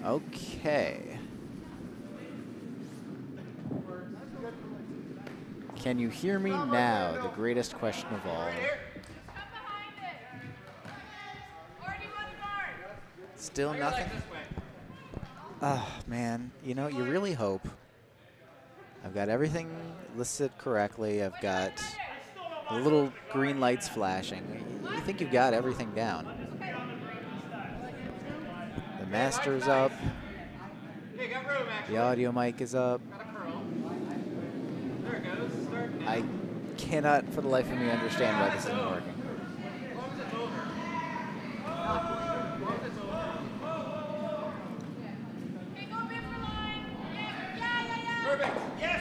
Okay. Can you hear me now? The greatest question of all. Still nothing? Oh, man. You know, you really hope. I've got everything listed correctly. I've got the little green lights flashing. You think you've got everything down. The master's up. The audio mic is up. I cannot for the life of me understand why this isn't working. Perfect. Yes.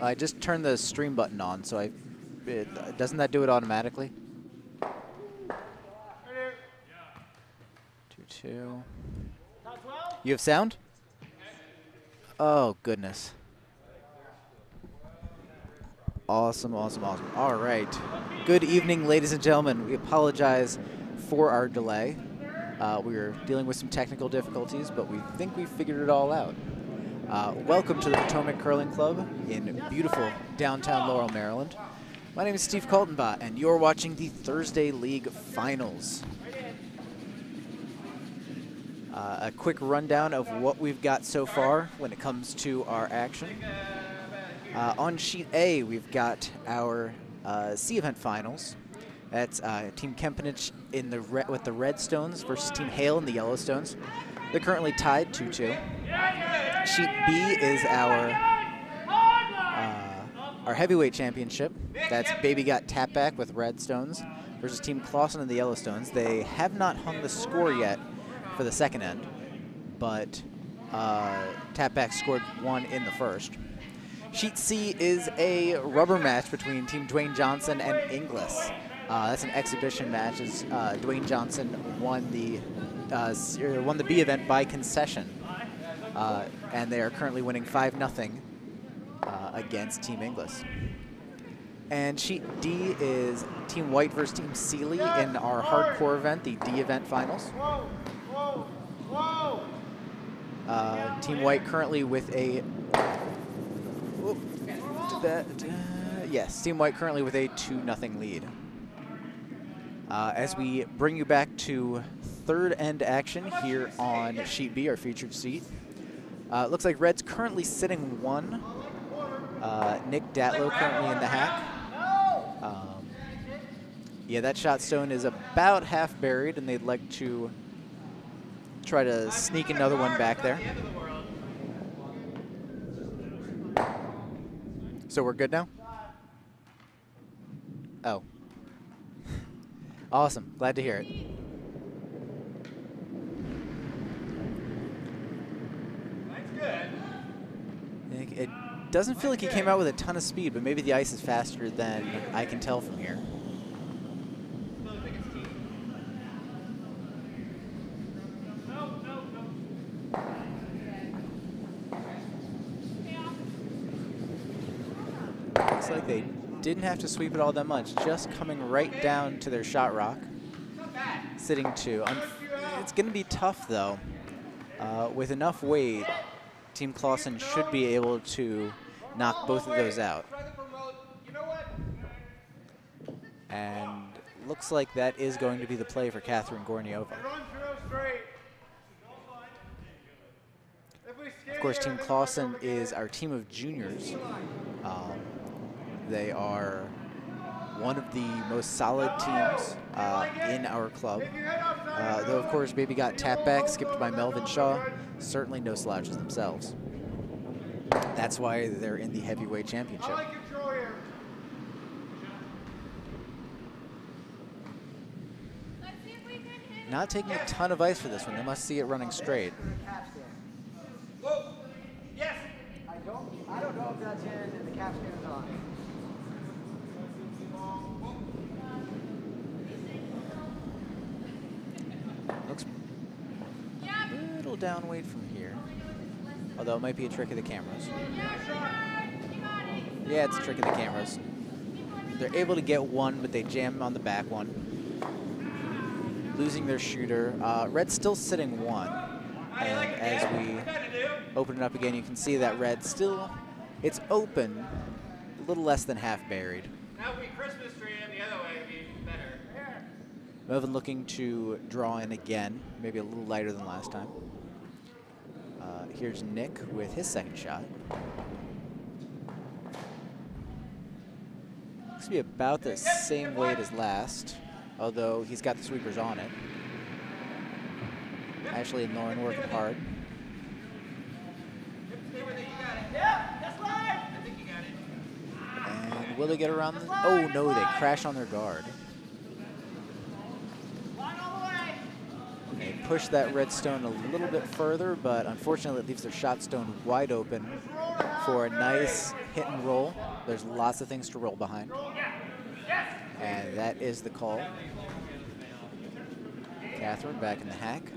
I just turned the stream button on, so doesn't that do it automatically? 2-2. You have sound? Oh, goodness. Awesome. All right. Good evening, ladies and gentlemen. We apologize for our delay. We were dealing with some technical difficulties, but we think we figured it all out. Welcome to the Potomac Curling Club in beautiful downtown Laurel, Maryland. My name is Steve Kaltenbach, and you're watching the Thursday League Finals. A quick rundown of what we've got so far when it comes to our action. On Sheet A, we've got our C event finals. That's Team Kempenich with the Redstones versus Team Hale in the Yellowstones. They're currently tied 2-2. Sheet B is our heavyweight championship. That's Baby Got Tap Back with Redstones versus Team Clausen and the Yellowstones. They have not hung the score yet for the second end, but Tap Back scored 1 in the first. Sheet C is a rubber match between Team Dwayne Johnson and Inglis. That's an exhibition match as Dwayne Johnson won the B event by concession. And they are currently winning 5-0 against Team Inglis. And Sheet D is Team White versus Team Seeley in our hardcore event, the D event finals. Team White currently with a... yes, Team White currently with a 2-0 lead. As we bring you back to third end action here on Sheet B, our featured seat. Looks like Red's currently sitting 1. Nick Datlow currently in the hack. Yeah, that shot stone is about half buried, and they'd like to try to sneak another one back there. So we're good now? Oh. Awesome. Glad to hear it. It doesn't feel like he came out with a ton of speed, but maybe the ice is faster than I can tell from here. Looks like they didn't have to sweep it all that much, just coming right down to their shot rock. Sitting 2. It's going to be tough, though. With enough weight, Team Clausen should be able to knock both of those out. And looks like that is going to be the play for Catherine Gorniova. Of course, Team Clausen is our team of juniors. They are one of the most solid teams in our club. Though, of course, Baby Got Tap Back, skipped by Melvin Shaw. Certainly no slouches themselves. That's why they're in the heavyweight championship. Not taking a ton of ice for this one. They must see it running straight. Yes. I don't know if that's in and the capstan is on. Looks a little down weight from here. Although it might be a trick of the cameras. Yeah, it's a trick of the cameras. They're able to get one, but they jam on the back one, losing their shooter. Red's still sitting one, and as we open it up again, you can see that Red still, it's open, a little less than half buried. Now if we Christmas tree in the other way, it'd be better. Melvin looking to draw in again, maybe a little lighter than last time. Here's Nick with his second shot. Looks to be about the same weight as last, although he's got the sweepers on it. Ashley and Lauren working hard. And will they get around the, oh no, they crash on their guard. They push that red stone a little bit further, but unfortunately it leaves their shot stone wide open for a nice hit and roll. There's lots of things to roll behind. And that is the call. Catherine back in the hack.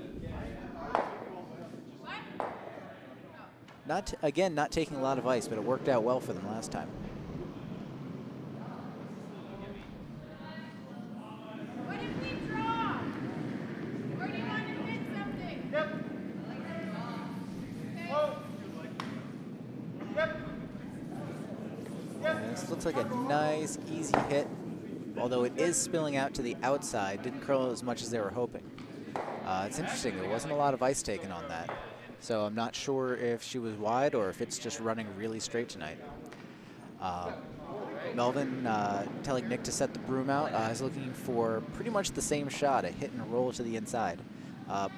Again, not taking a lot of ice, but it worked out well for them last time. This looks like a nice, easy hit, although it is spilling out to the outside. Didn't curl as much as they were hoping. It's interesting, there wasn't a lot of ice taken on that. So I'm not sure if she was wide or if it's just running really straight tonight. Melvin telling Nick to set the broom out. Is looking for pretty much the same shot, a hit and roll to the inside.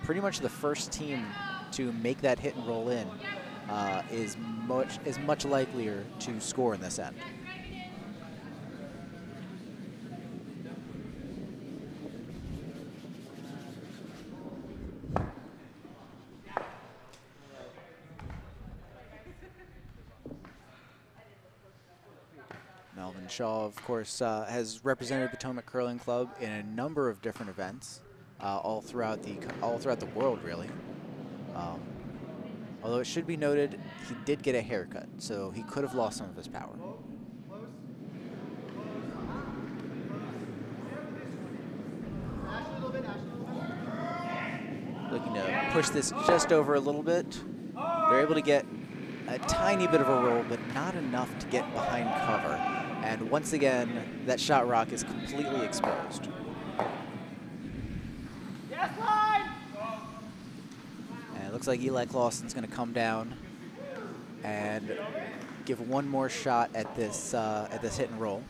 Pretty much the first team to make that hit and roll in is much likelier to score in this end. Melvin Shaw, of course, has represented Potomac Curling Club in a number of different events, all throughout the world, really. Although it should be noted, he did get a haircut, so he could have lost some of his power. Looking to push this just over a little bit. They're able to get a tiny bit of a roll, but not enough to get behind cover. And once again, that shot rock is completely exposed. Yes, line! And it looks like Eli Clausen's going to come down and give one more shot at this hit and roll.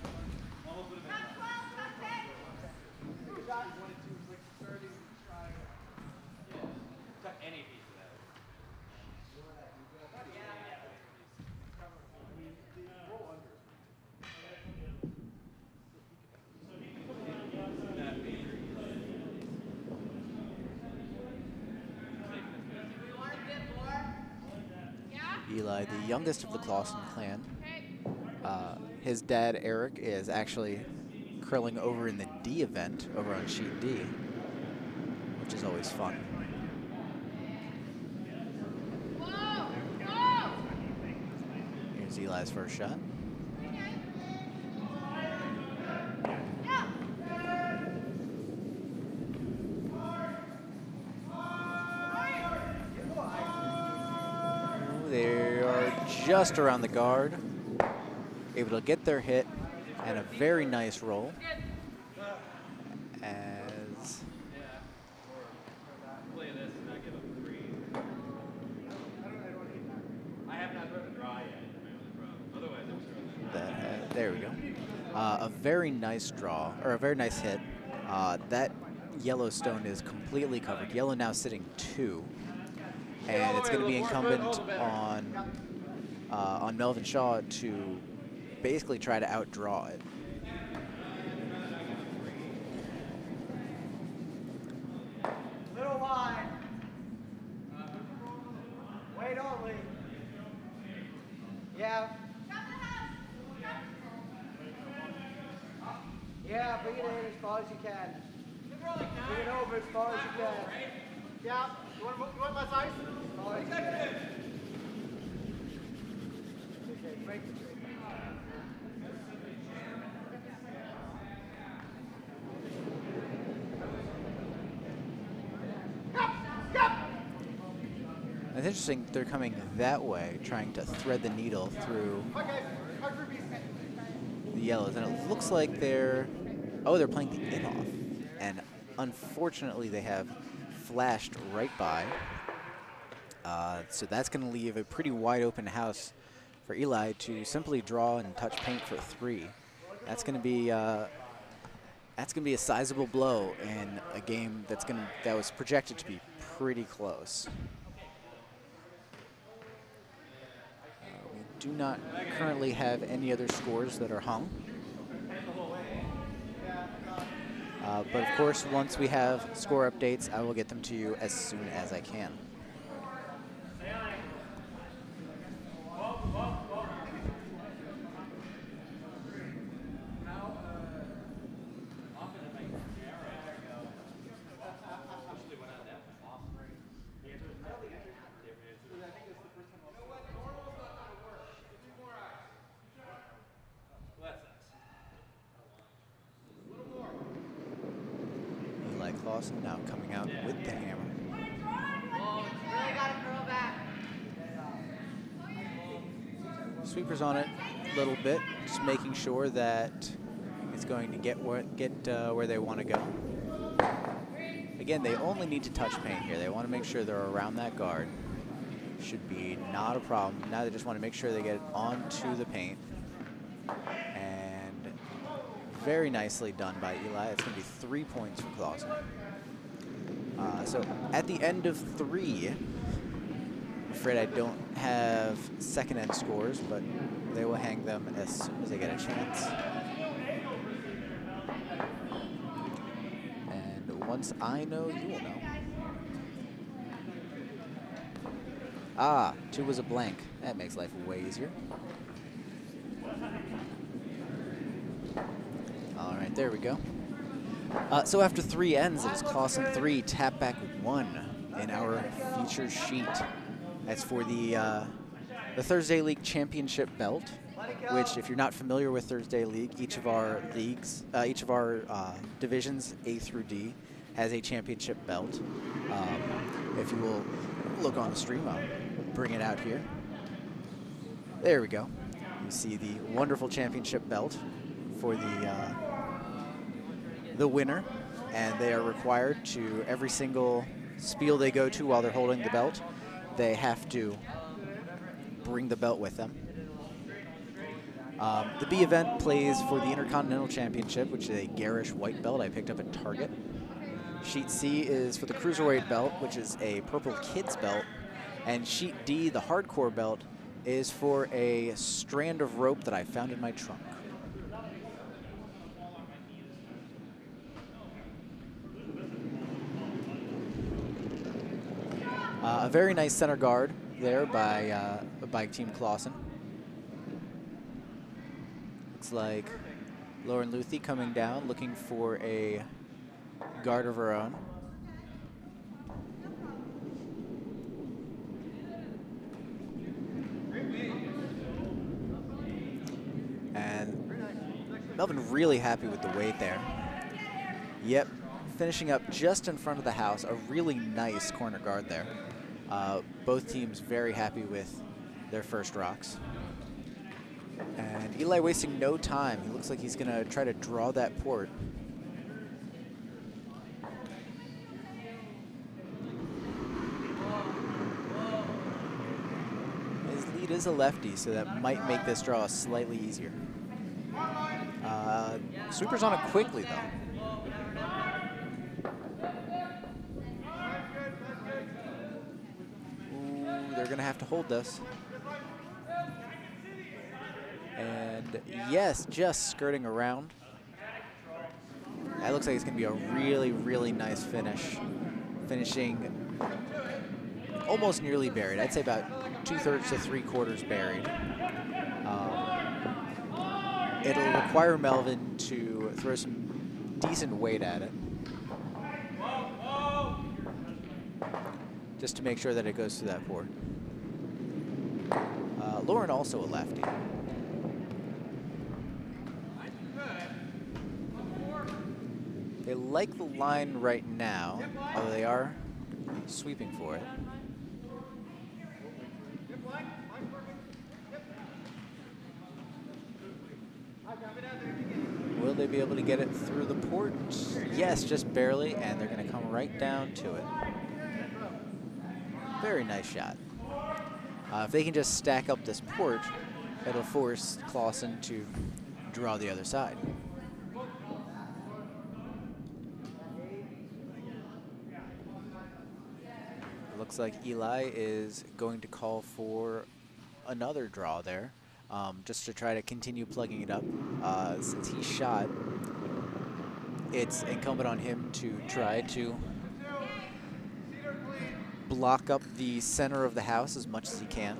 Eli, the youngest of the Clausen clan. His dad, Eric, is actually curling over in the D event over on sheet D, which is always fun. Here's Eli's first shot. They are just around the guard, able to get their hit, and a very nice roll. As there we go. A very nice draw, or a very nice hit. That yellow stone is completely covered. Yellow now sitting 2. And it's going to be incumbent on Melvin Shaw to basically try to outdraw it. Little line. Wait only. Yeah. Yeah, bring it in as far as you can. Bring it over as far as you can. Yeah. You want my size? Okay, break the tree. It's interesting they're coming that way, trying to thread the needle through the yellows, and it looks like they're playing the in-off, and unfortunately they have flashed right by. So that's going to leave a pretty wide open house for Eli to simply draw and touch paint for 3. That's going to be a sizable blow in a game that was projected to be pretty close. We do not currently have any other scores that are hung. But of course, once we have score updates, I will get them to you as soon as I can. Now coming out with the hammer. Sweepers on it a little bit, just making sure that it's going to get where they want to go. Again, they only need to touch paint here. They want to make sure they're around that guard. Should be not a problem. Now they just want to make sure they get it onto the paint. And very nicely done by Eli. It's going to be 3 points for Clausen. So at the end of 3, I'm afraid I don't have second end scores, but they will hang them as soon as they get a chance. And once I know, you will know. Ah, 2 was a blank. That makes life way easier. All right, there we go. So after 3 ends, it is Clausen 3, tap back 1 in our feature sheet. That's for the Thursday League Championship belt, which, if you're not familiar with Thursday League, each of our leagues, each of our divisions, A through D, has a championship belt. If you will look on the stream, I'll bring it out here. There we go. You see the wonderful championship belt for the winner, and they are required to, every single spiel they go to while they're holding the belt, they have to bring the belt with them. The B event plays for the Intercontinental Championship, which is a garish white belt I picked up at Target. Sheet C is for the Cruiserweight belt, which is a purple kids belt. And Sheet D, the hardcore belt, is for a strand of rope that I found in my trunk. A very nice center guard there by Team Clausen. Looks like Lauren Luthi coming down, looking for a guard of her own. And Melvin really happy with the weight there. Yep, finishing up just in front of the house, a really nice corner guard there. Both teams very happy with their first rocks. And Eli wasting no time. He looks like he's going to try to draw that port. His lead is a lefty, so that might make this draw slightly easier. Sweeper's on it quickly, though. Ooh, they're going to have to hold this. And yes, just skirting around. That looks like it's going to be a really, really nice finish. Finishing almost nearly buried. I'd say about 2/3 to 3/4 buried. It'll require Melvin to throw some decent weight at it, just to make sure that it goes through that port. Lauren also a lefty. They like the line right now, although they are sweeping for it. will they be able to get it through the port? Yes, just barely, and they're going to come right down to it. Very nice shot. If they can just stack up this port, it'll force Clausen to draw the other side. It looks like Eli is going to call for another draw there, just to try to continue plugging it up. Since he shot, it's incumbent on him to try to block up the center of the house as much as he can.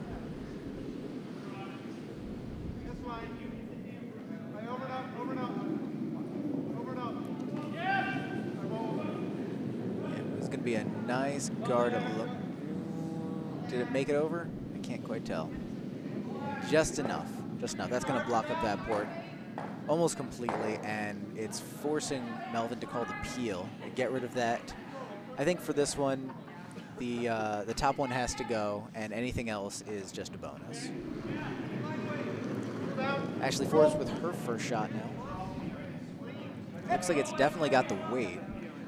It's going to be a nice guard of look. Did it make it over? I can't quite tell. Just enough. Just enough. That's going to block up that port almost completely, and it's forcing Melvin to call the peel. Get rid of that. I think for this one, the top one has to go, and anything else is just a bonus. Ashley Forbes with her first shot now. Looks like it's definitely got the weight.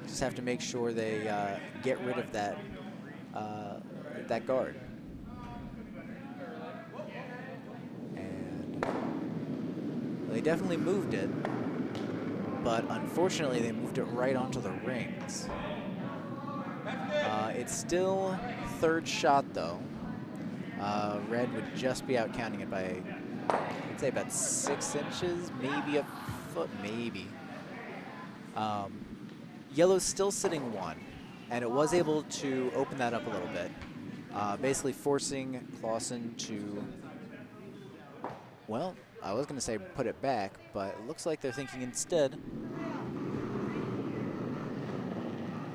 Just have to make sure they get rid of that that guard. And they definitely moved it, but unfortunately they moved it right onto the rings. It's still third shot though. Red would just be out counting it by, I'd say, about 6 inches, maybe a foot, maybe. Yellow's still sitting 1, and it was able to open that up a little bit, basically forcing Clausen to, well, I was going to say put it back, but it looks like they're thinking instead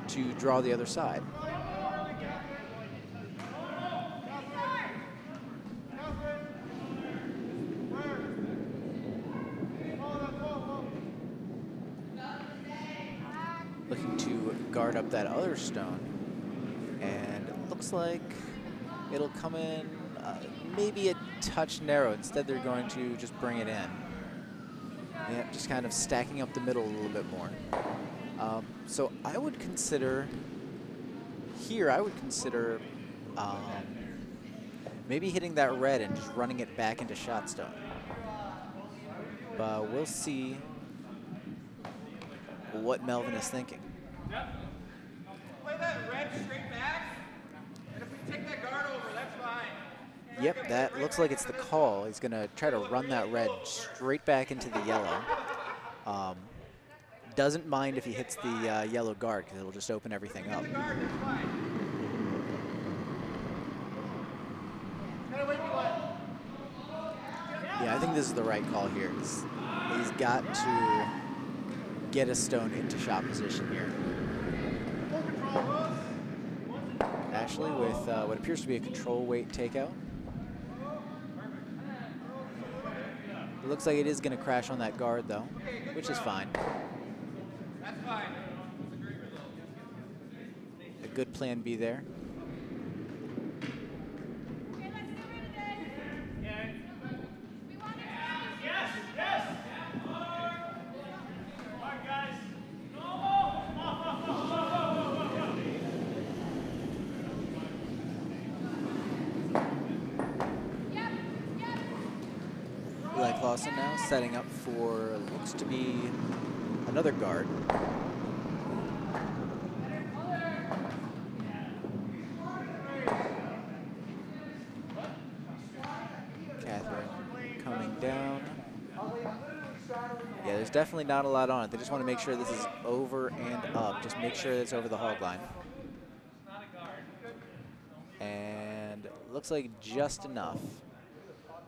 to draw the other side. Looking to guard up that other stone, and it looks like it'll come in maybe a touch narrow. Instead, they're going to just bring it in. Yeah, just kind of stacking up the middle a little bit more. So I would consider here, maybe hitting that red and just running it back into shot stone. But we'll see what Melvin is thinking. Yep. Play that red straight back, and if we take that guard over, that's fine. Yep, that looks like it's the call. He's going to try to run that red straight back into the yellow. Doesn't mind if he hits the yellow guard, because it'll just open everything up. Yeah, I think this is the right call here. He's got to get a stone into shot position here. Ashley with what appears to be a control weight takeout. It looks like it is going to crash on that guard though, which is fine. That's fine. A good plan B there. Clausen now setting up for, looks to be another guard. Catherine coming down. Yeah, there's definitely not a lot on it. They just want to make sure this is over and up. Just make sure it's over the hog line. And looks like just enough.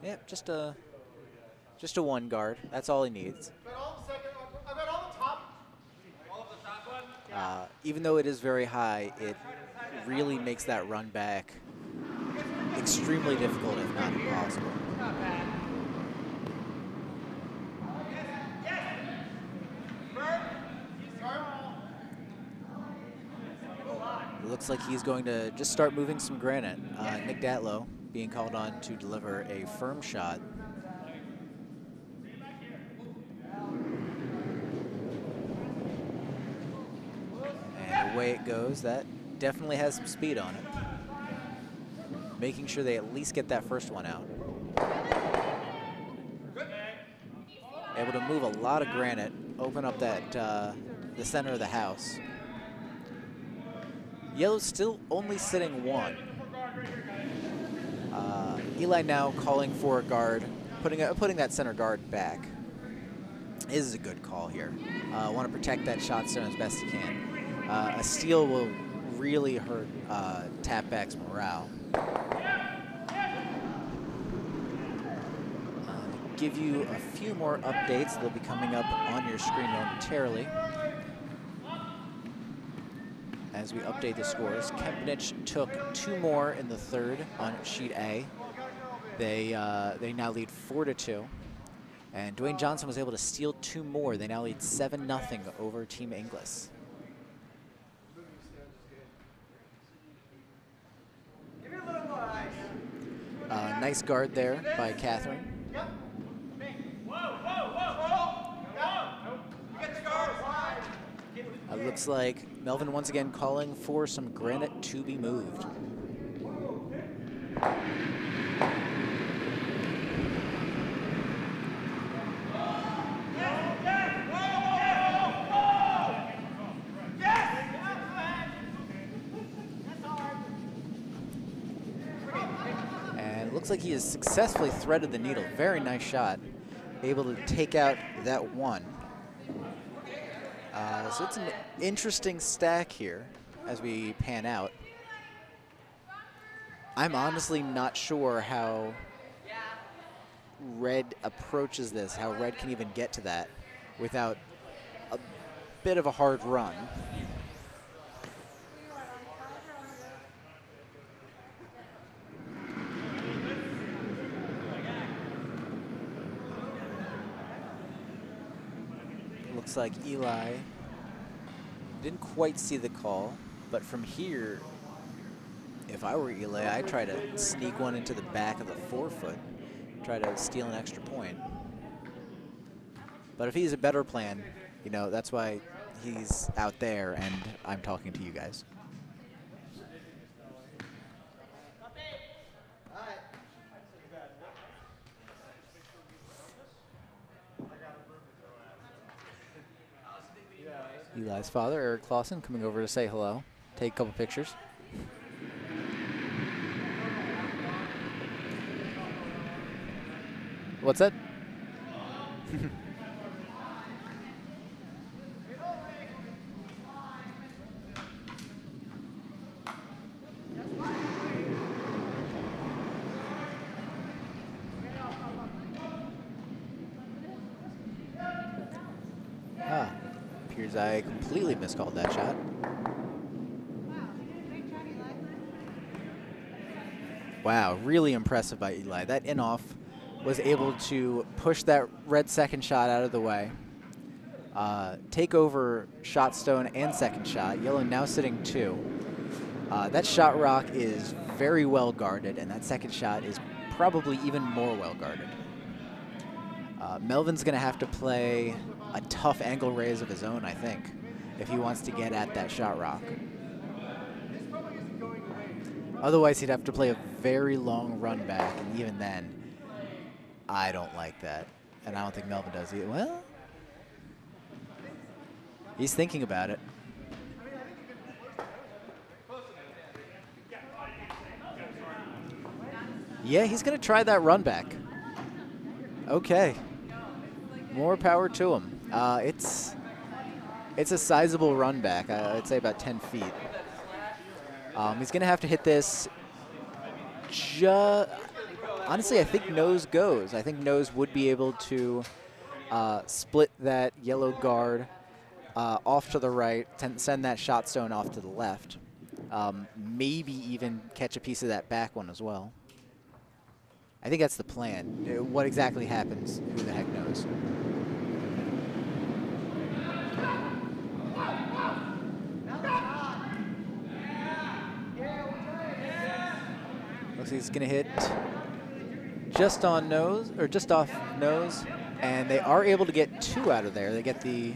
Yep, just a one guard. That's all he needs. Even though it is very high, it really makes that run back extremely difficult, if not impossible. It looks like he's going to just start moving some granite. Nick Datlow being called on to deliver a firm shot. the way it goes, that definitely has some speed on it. Making sure they at least get that first one out. Able to move a lot of granite, open up that the center of the house. Yellow's still only sitting 1. Eli now calling for a guard, putting that center guard back. This is a good call here. Want to protect that shot stone as best he can. A steal will really hurt Tapback's morale. Give you a few more updates. They'll be coming up on your screen momentarily. As we update the scores, Kempenich took 2 more in the 3rd on sheet A. They now lead 4-2. And Dwayne Johnson was able to steal 2 more. They now lead 7-0 over Team Inglis. Nice guard there by Catherine. Looks like Melvin once again calling for some granite to be moved. And it looks like he has successfully threaded the needle. Very nice shot. Able to take out that 1. So it's an interesting stack here as we pan out. I'm honestly not sure how Red approaches this, how Red can even get to that without a bit of a hard run. Looks like Eli didn't quite see the call, but from here, if I were Eli, I'd try to sneak one into the back of the 4-foot, try to steal an extra point. But if he's a better plan, you know, that's why he's out there and I'm talking to you guys. Eli's father, Eric Clausen, coming over to say hello, take a couple pictures. What's that? Appears I completely miscalled that shot. Wow, really impressive by Eli. That in-off was able to push that red second shot out of the way, take over shot stone and second shot. Yellow now sitting 2. That shot rock is very well guarded, and that second shot is probably even more well guarded. Melvin's going to have to play a tough angle raise of his own, I think, if he wants to get at that shot rock. Otherwise, he'd have to play a very long run back, and even then, I don't like that. And I don't think Melvin does either. Well, he's thinking about it. Yeah, he's going to try that run back. Okay. More power to him. It's a sizable run back. I'd say about 10 feet. He's going to have to hit this. Honestly, I think nose goes. I think nose would be able to split that yellow guard off to the right, send that shot stone off to the left. Maybe even catch a piece of that back one as well. I think that's the plan. What exactly happens, who the heck knows. Looks like he's going to hit just on nose, or just off nose, and they are able to get 2 out of there. They get the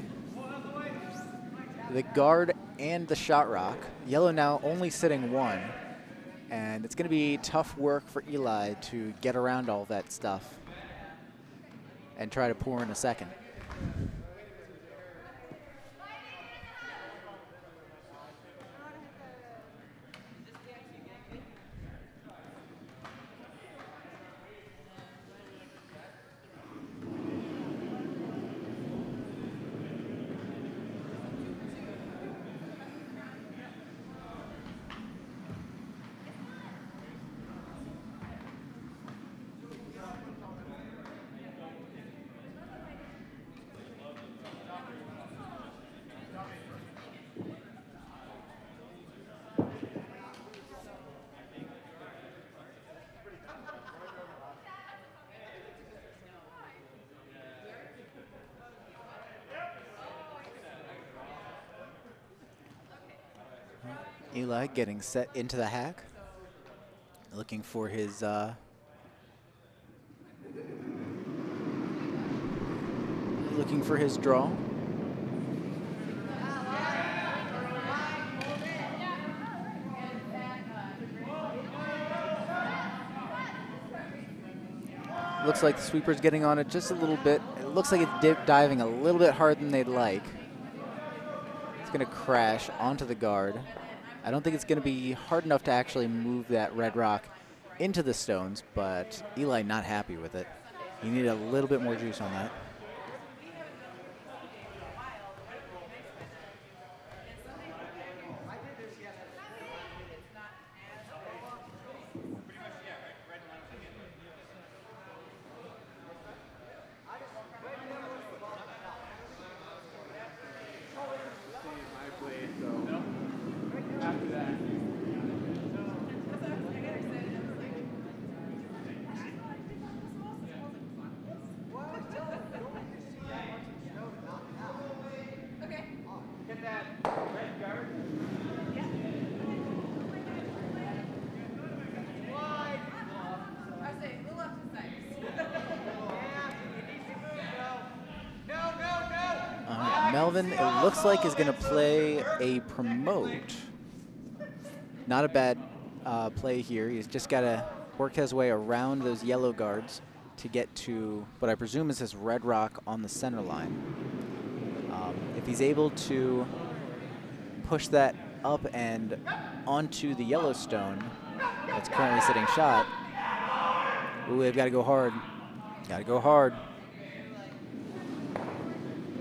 guard and the shot rock. Yellow now only sitting 1. And it's going to be tough work for Eli to get around all that stuff and try to pour in a second. Eli getting set into the hack, looking for his draw. Looks like the sweeper's getting on it just a little bit. It looks like it's diving a little bit harder than they'd like. It's going to crash onto the guard. I don't think it's going to be hard enough to actually move that red rock into the stones, but Eli not happy with it. You need a little bit more juice on that. Melvin, it looks like, is going to play a promote. Not a bad play here. He's just got to work his way around those yellow guards to get to what I presume is this red rock on the center line. If he's able to push that up and onto the Yellowstone that's currently sitting shot, ooh, they've got to go hard. Got to go hard.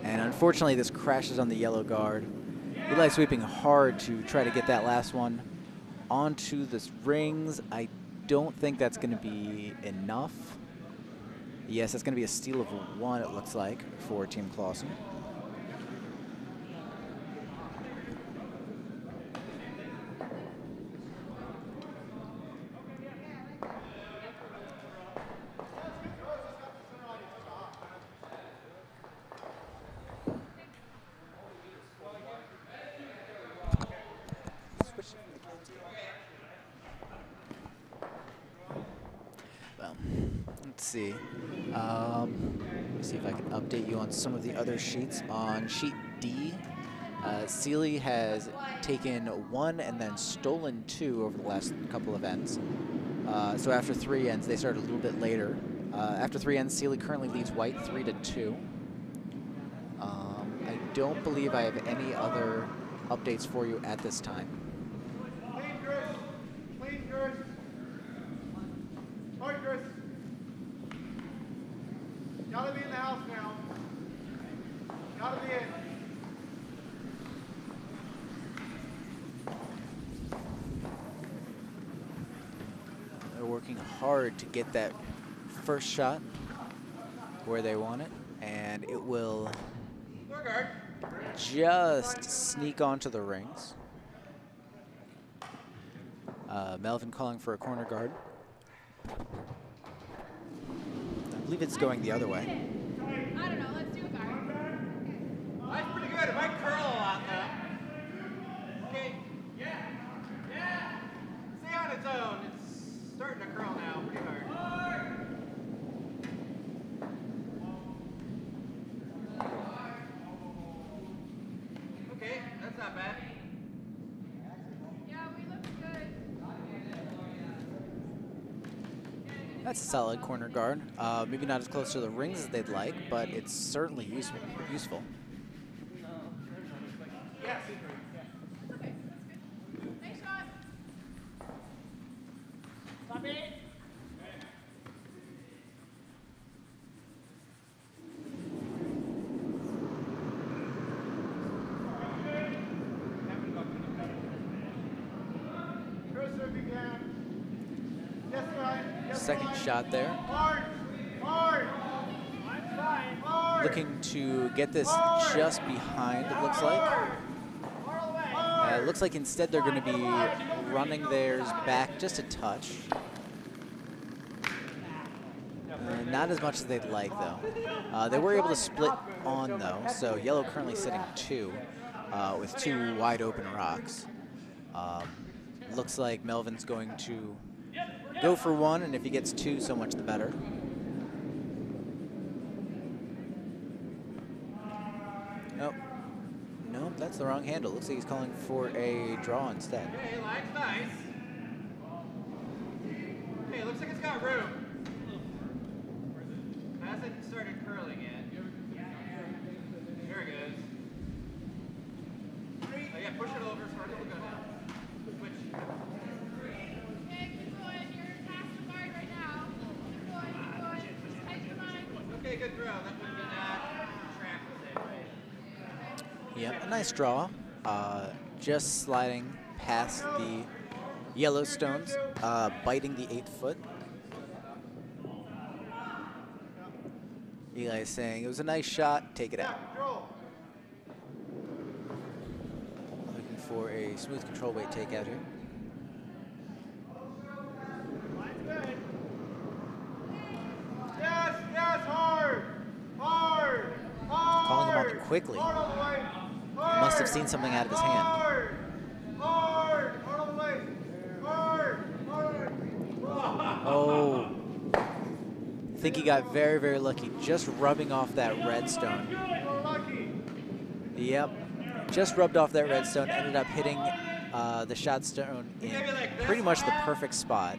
And unfortunately, this crashes on the yellow guard. Eli sweeping hard to try to get that last one onto the rings. I don't think that's going to be enough. Yes, it's going to be a steal of 1, it looks like, for Team Clausen. Let's see. Let's see if I can update you on some of the other sheets. On sheet D, Sealy has taken 1 and then stolen 2 over the last couple of ends. So after 3 ends, they started a little bit later. After 3 ends, Sealy currently leads white 3-2. I don't believe I have any other updates for you at this time. Clean, Chris. Clean, Chris. Hard, Chris. Gotta be in the house now. Gotta be in. They're working hard to get that first shot where they want it, and it will just sneak onto the rings. Melvin calling for a corner guard. I believe it's going the other way. I don't know, let's do a guard. That's pretty good. It might curl a lot, though. Okay. Yeah. Stay on its own. It's starting to curl now pretty hard. Okay, that's not bad. That's a solid corner guard. Maybe not as close to the rings as they'd like, but it's certainly useful. Nice shot. Stop it. Second shot there. Hard. Looking to get this just behind, it looks like. It looks like instead they're going to be running theirs back just a touch. Not as much as they'd like, though. They were able to split on, though, so yellow currently sitting 2 with 2 wide open rocks. Looks like Melvin's going to go for 1, and if he gets 2, so much the better. Oh, no, that's the wrong handle. Looks like he's calling for a draw instead. Okay, line's nice. Okay, looks like it's got room. It hasn't started curling yet. There it goes. Oh yeah, push it over, start it will go down. Switch. Okay, keep going. You're past the guard right now. Keep going, keep going. Just tighten your mind. Okay, good throw. That would have been track the same way. Yep, a nice draw. Just sliding past the Yellowstones, biting the 8-foot. Eli is saying it was a nice shot, take it out. Looking for a smooth control weight takeout here. Yes, hard. Calling him up quickly. Must have seen something out of his hand. Oh. I think he got very, very lucky just rubbing off that redstone. Yep. Just rubbed off that redstone, ended up hitting the shot stone in pretty much the perfect spot.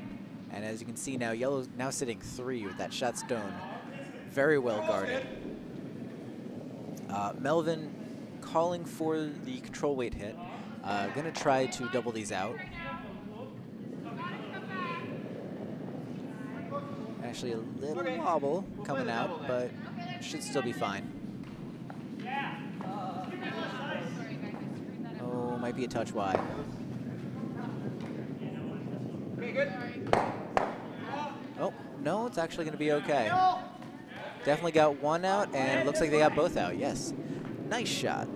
And as you can see now, yellow's now sitting 3 with that shot stone very well guarded. Melvin calling for the control weight hit. Gonna try to double these out. Actually a little wobble coming out, but should still be fine. Oh, might be a touch wide. Okay, good. Oh, no, it's actually gonna be okay. Definitely got 1 out, and it looks like they got both out, yes. Nice shot.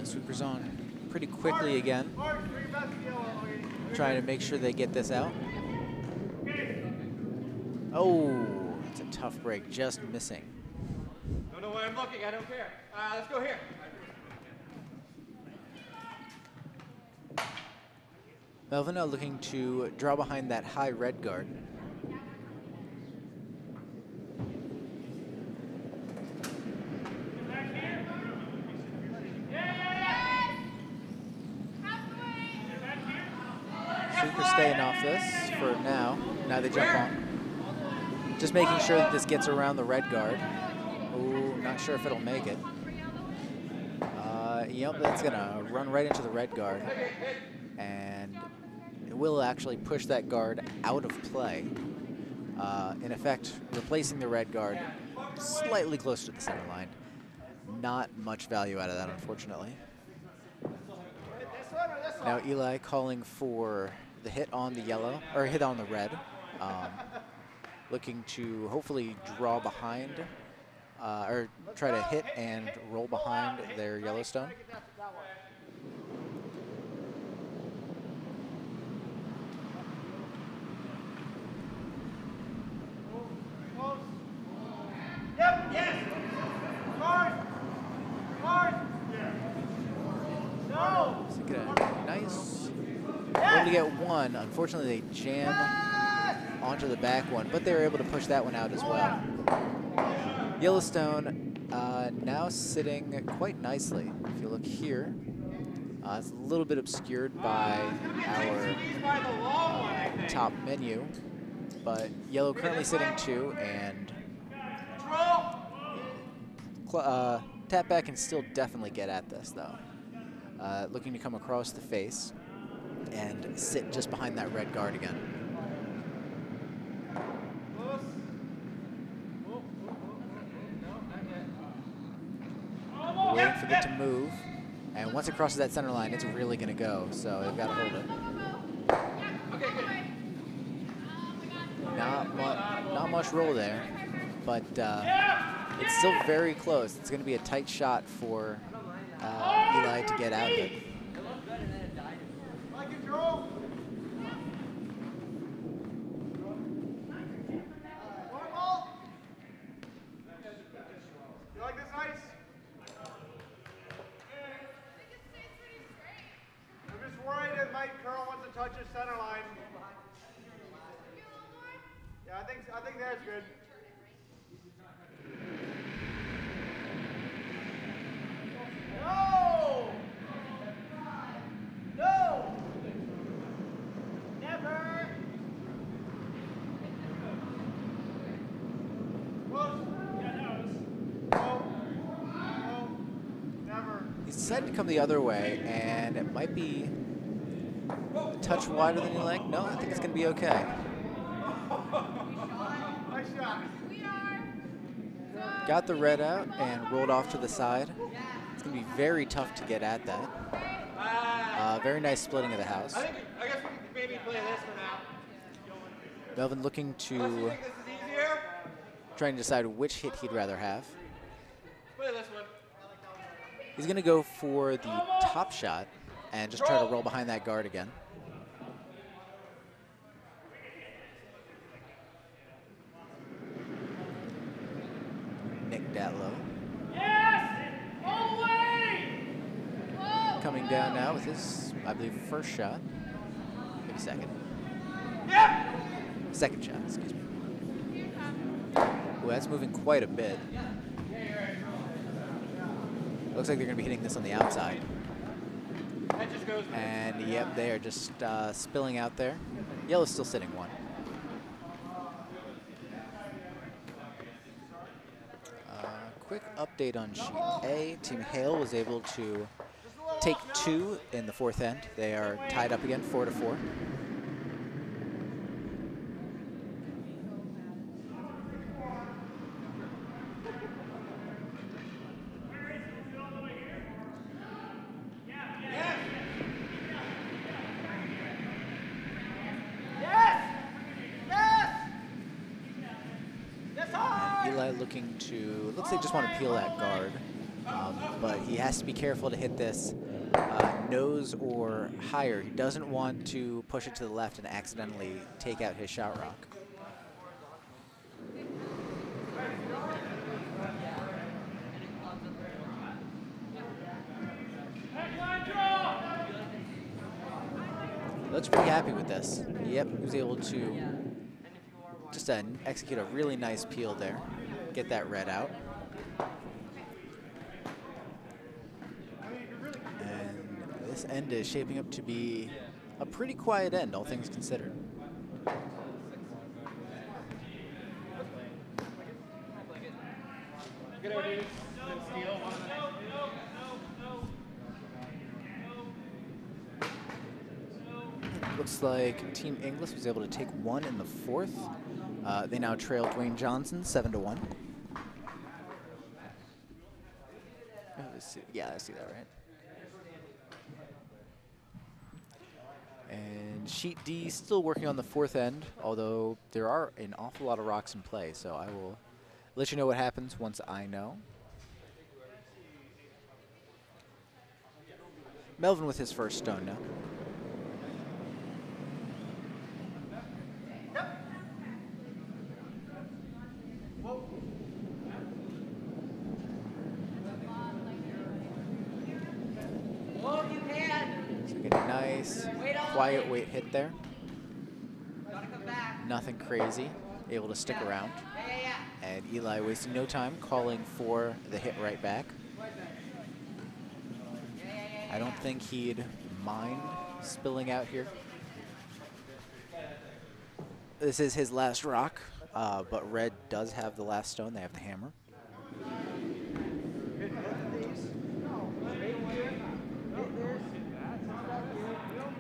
Sweepers on pretty quickly again. Trying to make sure they get this out. Oh, it's a tough break, just missing. Don't know why I'm looking, I don't care. Let's go here. Melvin now looking to draw behind that high red guard. Sweeper staying off this for now. Now they jump on. Just making sure that this gets around the red guard. Oh, not sure if it'll make it. Yep, that's gonna run right into the red guard. And it will actually push that guard out of play. In effect, replacing the red guard slightly close to the center line. Not much value out of that, unfortunately. Now Eli calling for the hit on the yellow, or hit on the red. Looking to hopefully draw behind, or try to hit and roll behind their Yellowstone. able to get one. Unfortunately, they jam onto the back one, but they were able to push that one out as well. Yellowstone now sitting quite nicely. If you look here, it's a little bit obscured by our top menu, but Yellow currently sitting 2, and Tapback can still definitely get at this though. Looking to come across the face and sit just behind that red guard again. Waiting for it to move, and once it crosses that center line, it's really going to go, so they've got to hold it. Not much roll there, but it's still very close. It's going to be a tight shot for Eli to get out of it. You like this ice? I'm just worried it might curl once it touches center line. Yeah, I think that's good. No! No! Never! Close. No. No. Never. He's decided to come the other way, and it might be a touch wider than you like. No, I think it's going to be okay. Nice shot. Got the red out and rolled off to the side. It's going to be very tough to get at that. Very nice splitting of the house. I guess we can maybe play this for now. Melvin looking to Unless you think this is easier, trying to decide which hit he'd rather have. play this one. He's going to go for the top shot and just try to roll behind that guard again. Nick Datlow. Yes! All the way! Whoa! Coming down now with his, I believe, first shot. Maybe second. Yeah! Second shot, excuse me. Ooh, that's moving quite a bit. Looks like they're going to be hitting this on the outside. That just goes. And yep, they are just spilling out there. Yellow's still sitting 1. Quick update on Sheet A. Team Hale was able to take 2 in the 4th end. They are tied up again, 4-4. Eli looking to, looks like just want to peel that guard, but he has to be careful to hit this nose or higher. He doesn't want to push it to the left and accidentally take out his shot rock. Looks pretty happy with this. Yep, he was able to just execute a really nice peel there. Get that red out. And this end is shaping up to be a pretty quiet end, all things considered. Good idea. Steal one. Looks like Team Inglis was able to take 1 in the 4th. They now trail Dwayne Johnson 7-1. Yeah, I see that right. And Sheet D still working on the 4th end, although there are an awful lot of rocks in play, so I will let you know what happens once I know. Melvin with his first stone now. So getting nice quiet weight hit there. Nothing crazy. Able to stick around. And Eli wasting no time calling for the hit right back. I don't think he'd mind spilling out here. This is his last rock, but red does have the last stone. They have the hammer.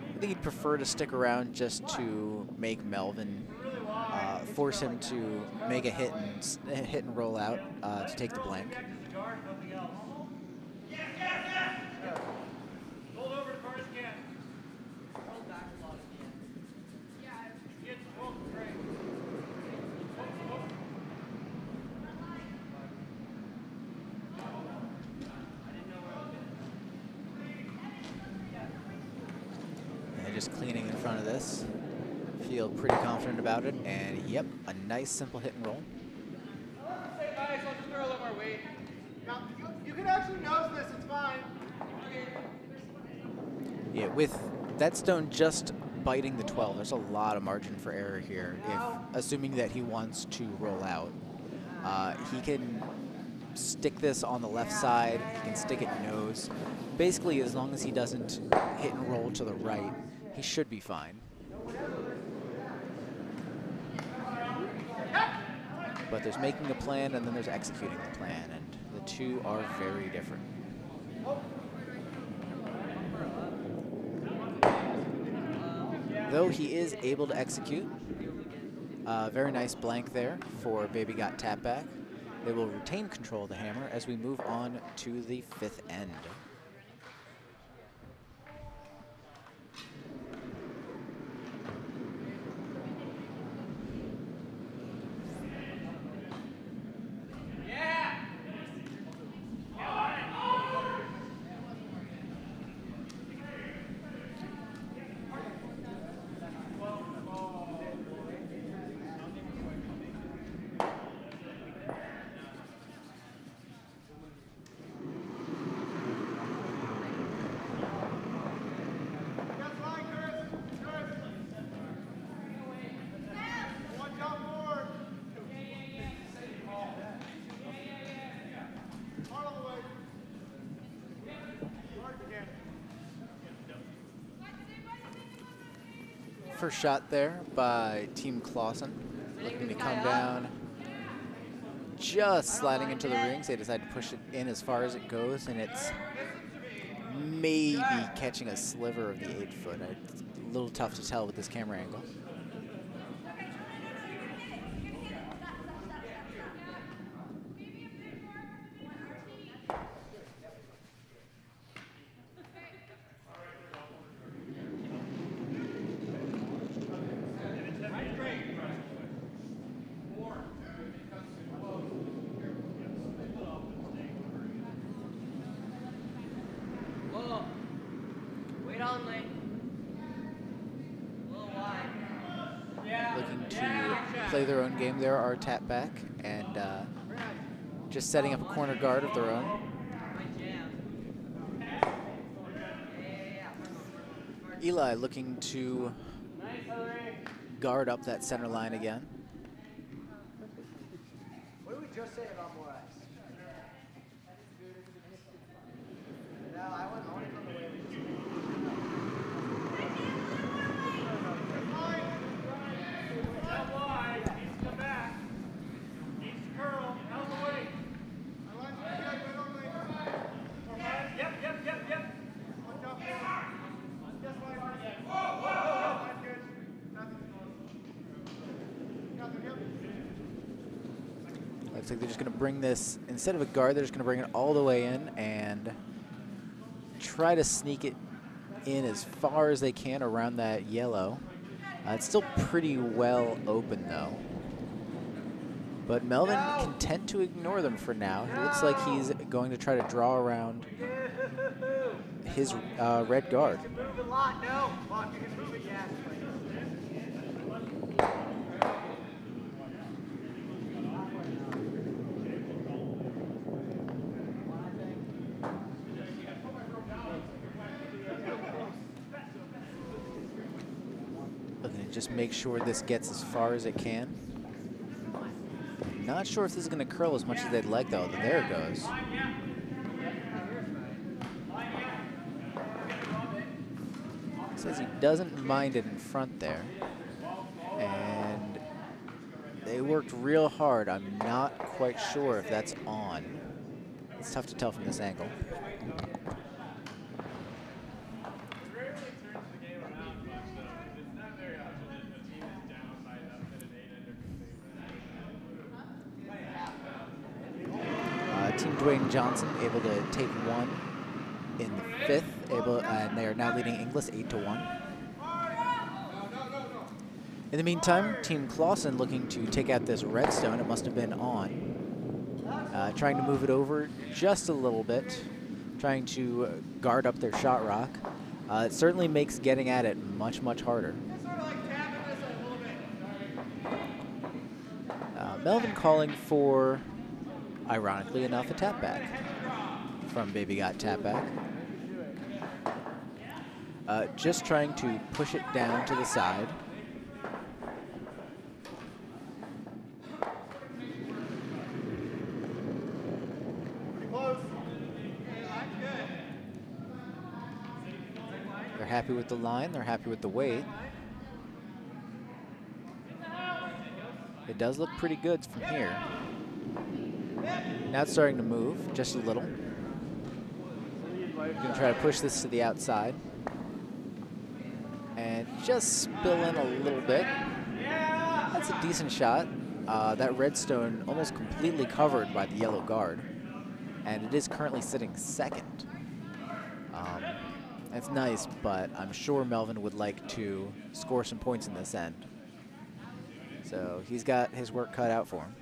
I think he'd prefer to stick around just to make Melvin force him to make a hit and roll out to take the blank. Just cleaning in front of this. Feel pretty confident about it, and yep, a nice simple hit and roll. Say nice, I'll just throw a little more weight. Now, you can actually nose this, it's fine. Yeah, with that stone just biting the 12, there's a lot of margin for error here. If assuming that he wants to roll out, he can stick this on the left side, he can stick it nose. Basically, as long as he doesn't hit and roll to the right, he should be fine. But there's making a plan and then there's executing the plan, and the two are very different. Though he is able to execute, very nice blank there for Baby Got Tap Back. They will retain control of the hammer as we move on to the fifth end. First shot there by Team Clausen, looking to come down, just sliding into the rings. They decide to push it in as far as it goes, and it's maybe catching a sliver of the 8-foot. It's a little tough to tell with this camera angle. Looking to play their own game there, our tap back, and just setting up a corner guard of their own. Eli looking to guard up that center line again. What did we just say about more ice? No, I want to come the way we just Looks like they're just going to bring this, instead of a guard, they're just going to bring it all the way in and try to sneak it in as far as they can around that yellow. It's still pretty well open, though. But Melvin content to ignore them for now. It looks like he's going to try to draw around his red guard. move a lot. No, Mark, you can move it, yeah. just make sure this gets as far as it can. Not sure if this is going to curl as much as they'd like, though. There it goes. Says he doesn't mind it in front there. And they worked real hard. I'm not quite sure if that's on. It's tough to tell from this angle. Team Dwayne Johnson able to take one in the fifth, and they are now leading Inglis 8-1. In the meantime, Team Clausen looking to take out this redstone. It must have been on. Trying to move it over just a little bit, trying to guard up their shot rock. It certainly makes getting at it much, much harder. Melvin calling for, ironically enough, a tap back from Baby Got Tap Back. Just trying to push it down to the side. They're happy with the line, they're happy with the weight. It does look pretty good from here. Now it's starting to move just a little. Gonna try to push this to the outside. And just spill in a little bit. That's a decent shot. That redstone almost completely covered by the yellow guard. And it is currently sitting second. That's nice, but I'm sure Melvin would like to score some points in this end. So he's got his work cut out for him.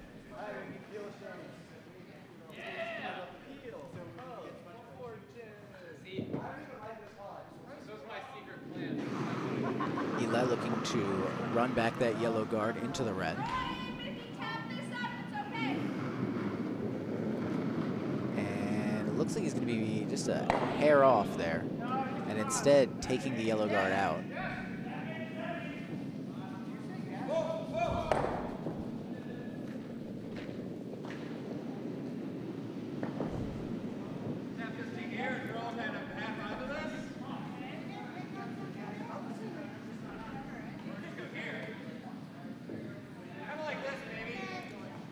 Eli looking to run back that yellow guard into the red. And it looks like he's going to be just a hair off there, and instead taking the yellow guard out.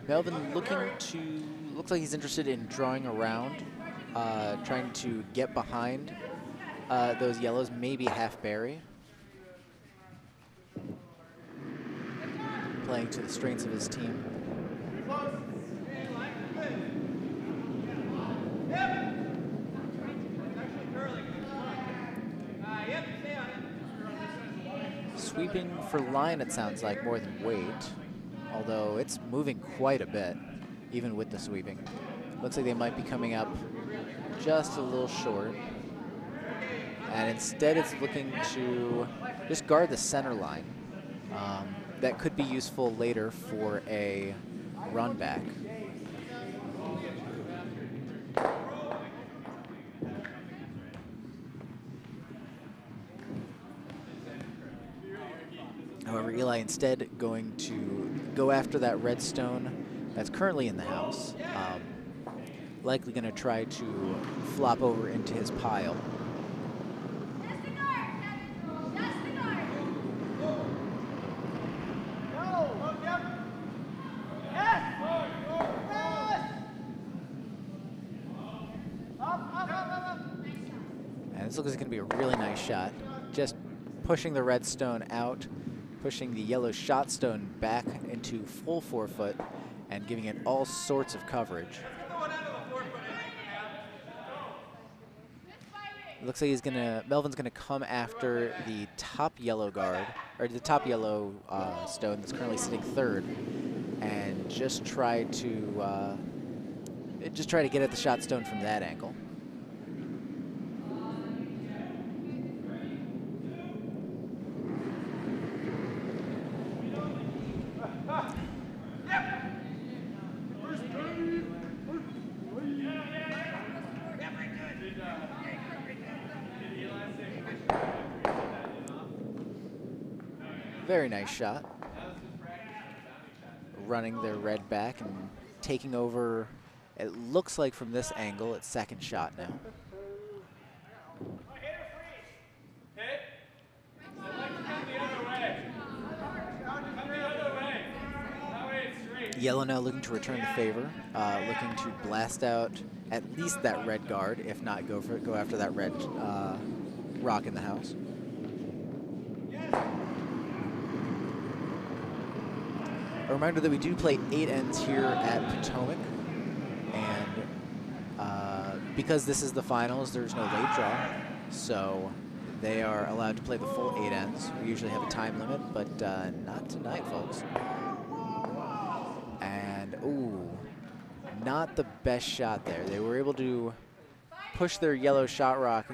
Melvin looks like he's interested in drawing around, trying to get behind those yellows, maybe half berry. Playing to the strengths of his team. Sweeping for line, it sounds like, more than weight. Although it's moving quite a bit, even with the sweeping. Looks like they might be coming up just a little short. And instead it's looking to just guard the center line. That could be useful later for a run back. However, Eli instead going to go after that redstone that's currently in the house. Likely going to try to flop over into his pile. And this looks like it's going to be a really nice shot. Just pushing the redstone out, pushing the yellow shot stone back into full 4-foot, and giving it all sorts of coverage. It looks like Melvin's gonna come after the top yellow guard, or the top yellow stone that's currently sitting third, and just try to get at the shot stone from that angle. Very nice shot. Running their red back and taking over, it looks like from this angle, it's second shot now. Yellow now looking to return the favor, looking to blast out at least that red guard, if not go after that red rock in the house. A reminder that we do play 8 ends here at Potomac, and because this is the finals, there's no late draw, so they are allowed to play the full 8 ends. We usually have a time limit, but not tonight, folks. And, ooh, not the best shot there. They were able to push their yellow shot rock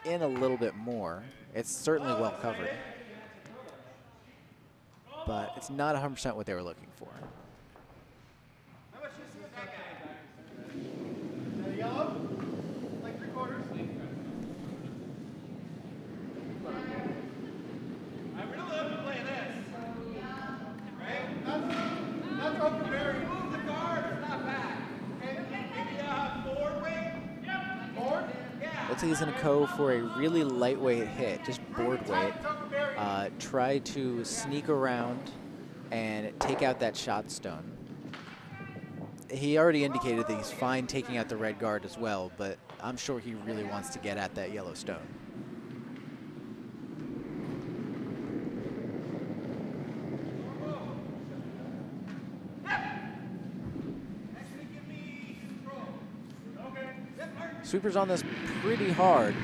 in a little bit more. It's certainly well covered, but it's not 100% what they were looking for. Yellow? Like 3/4? I really love to play this. Right? That's open berry. Move the guard, it's not back. Okay? Maybe forward weight? Yep. Forward? Yeah. Looks like he's going to go for a really lightweight hit, just board weight. Try to sneak around and take out that shot stone. He already indicated that he's fine taking out the red guard as well, but I'm sure he really wants to get at that yellow stone. Sweeper's on this pretty hard.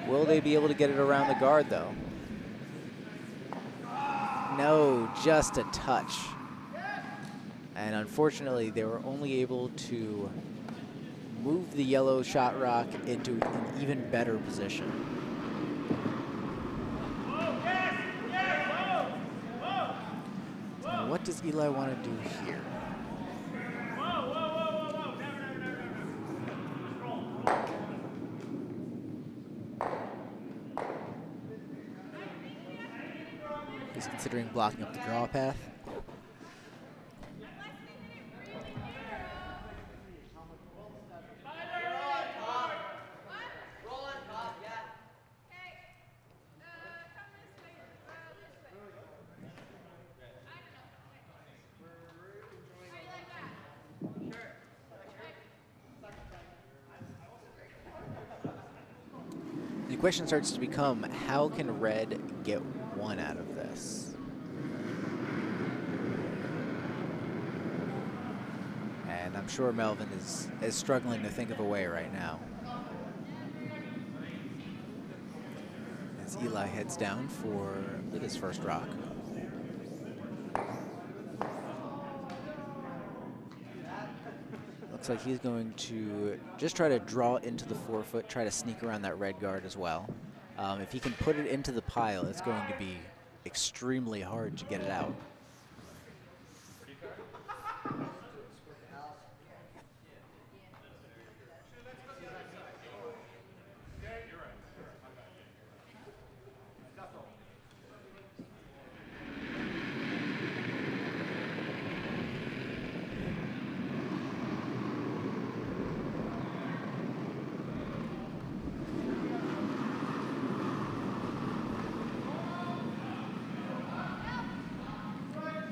Will they be able to get it around the guard, though? No, just a touch. And unfortunately, they were only able to move the yellow shot rock into an even better position. Now, what does Eli want to do here? He's considering blocking up the draw path. The question starts to become, how can red get one out of this? And I'm sure Melvin is struggling to think of a way right now. As Eli heads down for his first rock. Looks like he's going to just try to draw into the forefoot, try to sneak around that red guard as well. If he can put it into the pile, it's going to be extremely hard to get it out.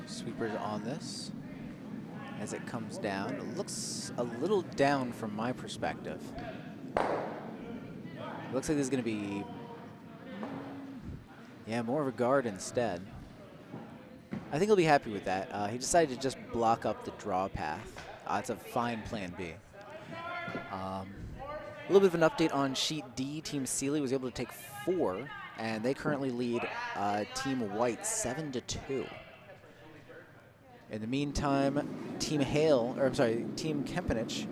Sweeper's on this as it comes down. It looks a little down from my perspective. It looks like there's going to be, yeah, more of a guard instead. I think he'll be happy with that. He decided to just block up the draw path. It's a fine plan B. A little bit of an update on sheet D. Team Sealy was able to take 4, and they currently lead Team White 7-2. In the meantime, Team Kempenich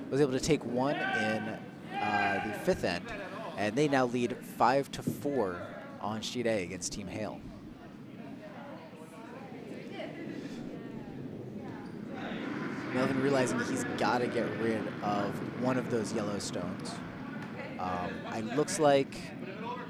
was able to take 1 in the 5th end, and they now lead 5-4 on sheet A against Team Hale. Melvin realizing he's got to get rid of one of those yellow stones. It looks like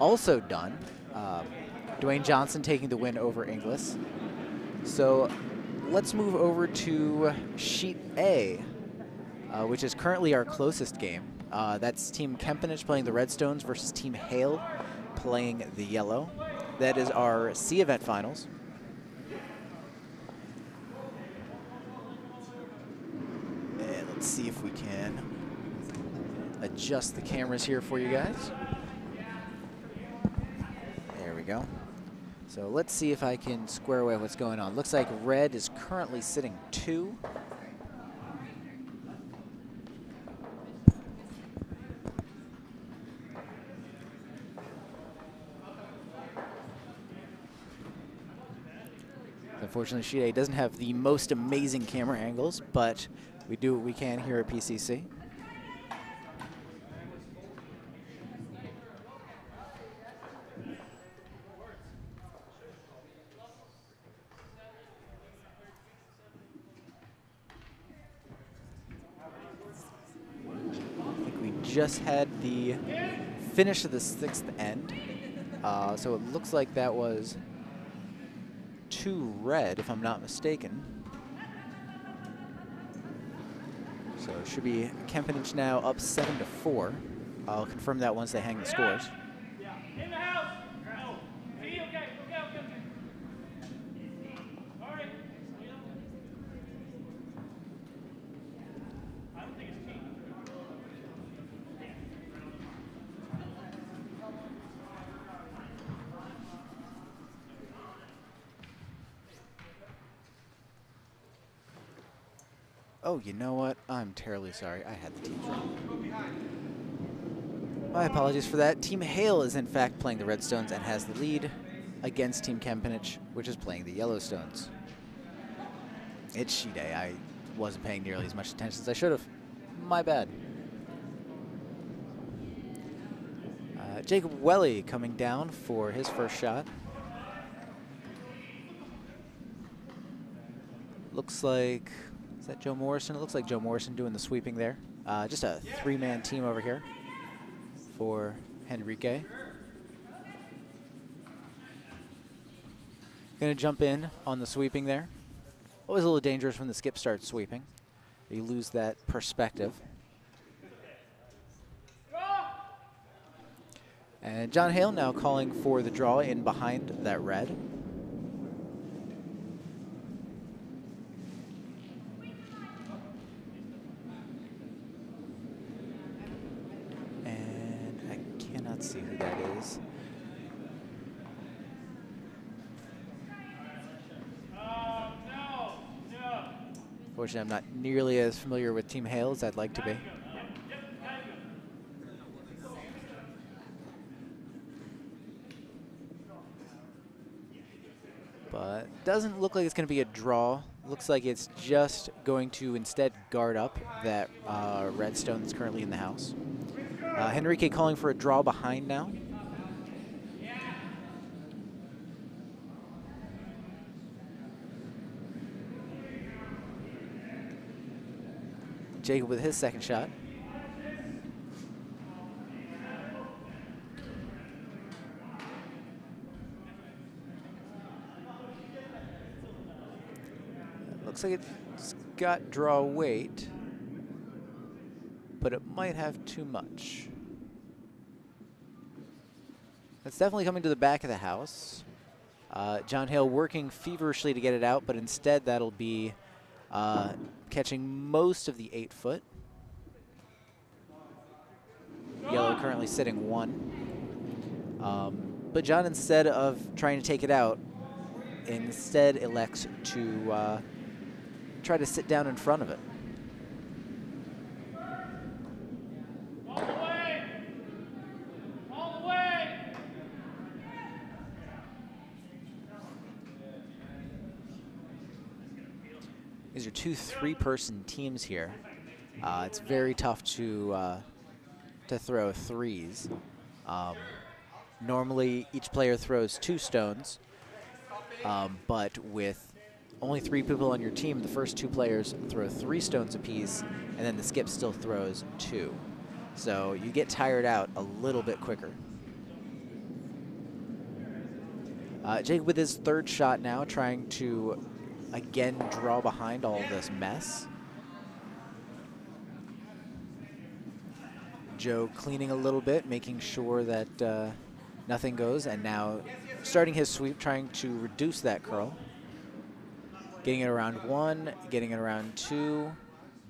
also done. Dwayne Johnson taking the win over Inglis. So let's move over to Sheet A, which is currently our closest game. That's Team Kempenich playing the Redstones versus Team Hale playing the Yellow. That is our C event finals. And let's see if we can adjust the cameras here for you guys. There we go. So let's see if I can square away what's going on. Looks like red is currently sitting 2. Unfortunately, Sheet A doesn't have the most amazing camera angles, but we do what we can here at PCC. Just had the finish of the 6th end. So it looks like that was 2 red, if I'm not mistaken. So it should be Kempenich now up 7-4. I'll confirm that once they hang the scores. In the house. No. Okay. All right. I don't think it's team. Oh, you know what? I'm terribly sorry. I had the teams wrong. My apologies for that. Team Hale is in fact playing the Redstones and has the lead against Team Kempenich, which is playing the Yellowstones. It's Sheet A. I wasn't paying nearly as much attention as I should have. My bad. Jacob Welly coming down for his first shot. Looks like, is that Joe Morrison? It looks like Joe Morrison doing the sweeping there. Just a 3-man team over here for Henrique. Gonna jump in on the sweeping there. Always a little dangerous when the skip starts sweeping. You lose that perspective. And John Hale now calling for the draw in behind that red. And I cannot see who that is. Unfortunately, I'm not nearly as familiar with Team Hale as I'd like to be. But doesn't look like it's going to be a draw. Looks like it's just going to instead guard up that redstone that's currently in the house. Henrique calling for a draw behind now. Jacob with his second shot. Looks like it's got draw weight, but it might have too much. It's definitely coming to the back of the house. John Hale working feverishly to get it out, but instead that'll be catching most of the 8-foot. Yellow currently sitting 1. But John, instead of trying to take it out, instead elects to try to sit down in front of it. All the way! All the way! These are 2 3-person teams here. It's very tough to throw 3s. Normally, each player throws 2 stones, but with only 3 people on your team, the first 2 players throw 3 stones apiece, and then the skip still throws 2. So you get tired out a little bit quicker. Jake with his third shot now, trying to again draw behind all of this mess. Joe cleaning a little bit, making sure that nothing goes, and now starting his sweep, trying to reduce that curl. Getting it around 1, getting it around 2.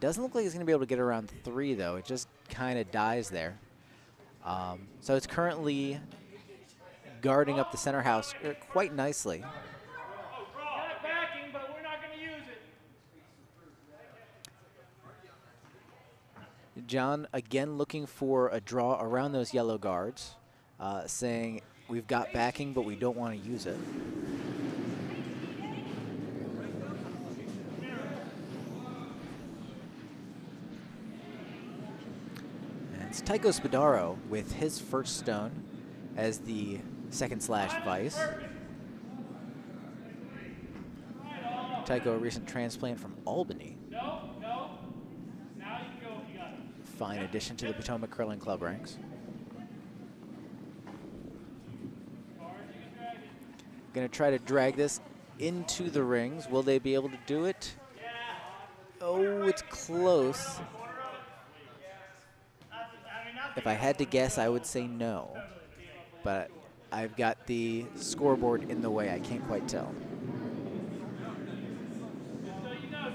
Doesn't look like he's going to be able to get around 3, though. It just kind of dies there. So it's currently guarding up the center house quite nicely. Got backing, but we're not going to use it. John again looking for a draw around those yellow guards, saying we've got backing, but we don't want to use it. And it's Tycho Spadaro with his first stone as the second slash vice. Tycho, a recent transplant from Albany. No. Now you can go if you got it. Fine addition to the Potomac Curling Club ranks. Gonna try to drag this into the rings. Will they be able to do it? Oh, it's close. If I had to guess, I would say no. But I've got the scoreboard in the way. I can't quite tell. So you know,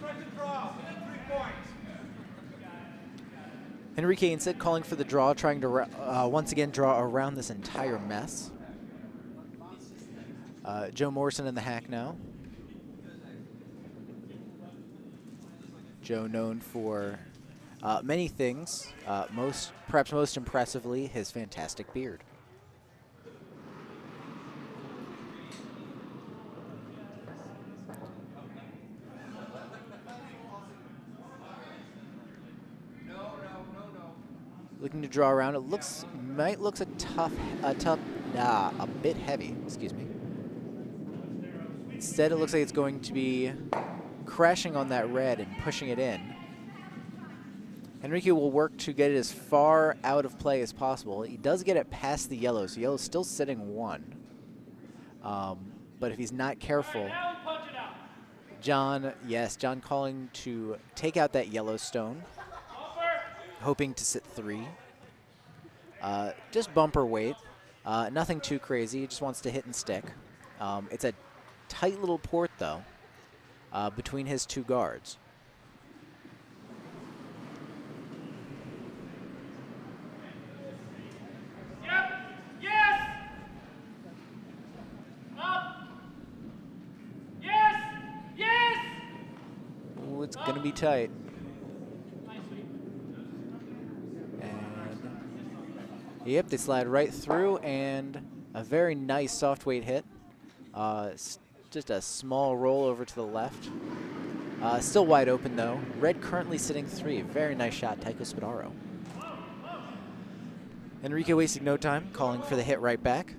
Try to draw. Within 3 points. Enrique instead calling for the draw, trying to once again draw around this entire mess. Joe Morrison in the hack now. Joe known for many things, perhaps most impressively, his fantastic beard. Looking to draw around. It might looks a bit heavy. Excuse me. Instead, it looks like it's going to be crashing on that red and pushing it in. Enrique will work to get it as far out of play as possible. He does get it past the yellow, so yellow's still sitting 1. But if he's not careful, John calling to take out that yellow stone, hoping to sit 3. Just bumper weight, nothing too crazy, he just wants to hit and stick. It's a tight little port, though, between his 2 guards. Ooh, it's going to be tight. And, yep, they slide right through, and a very nice soft weight hit. Just a small roll over to the left. Still wide open, though. Red currently sitting 3. Very nice shot, Tycho Spadaro. Enrique wasting no time, calling for the hit right back.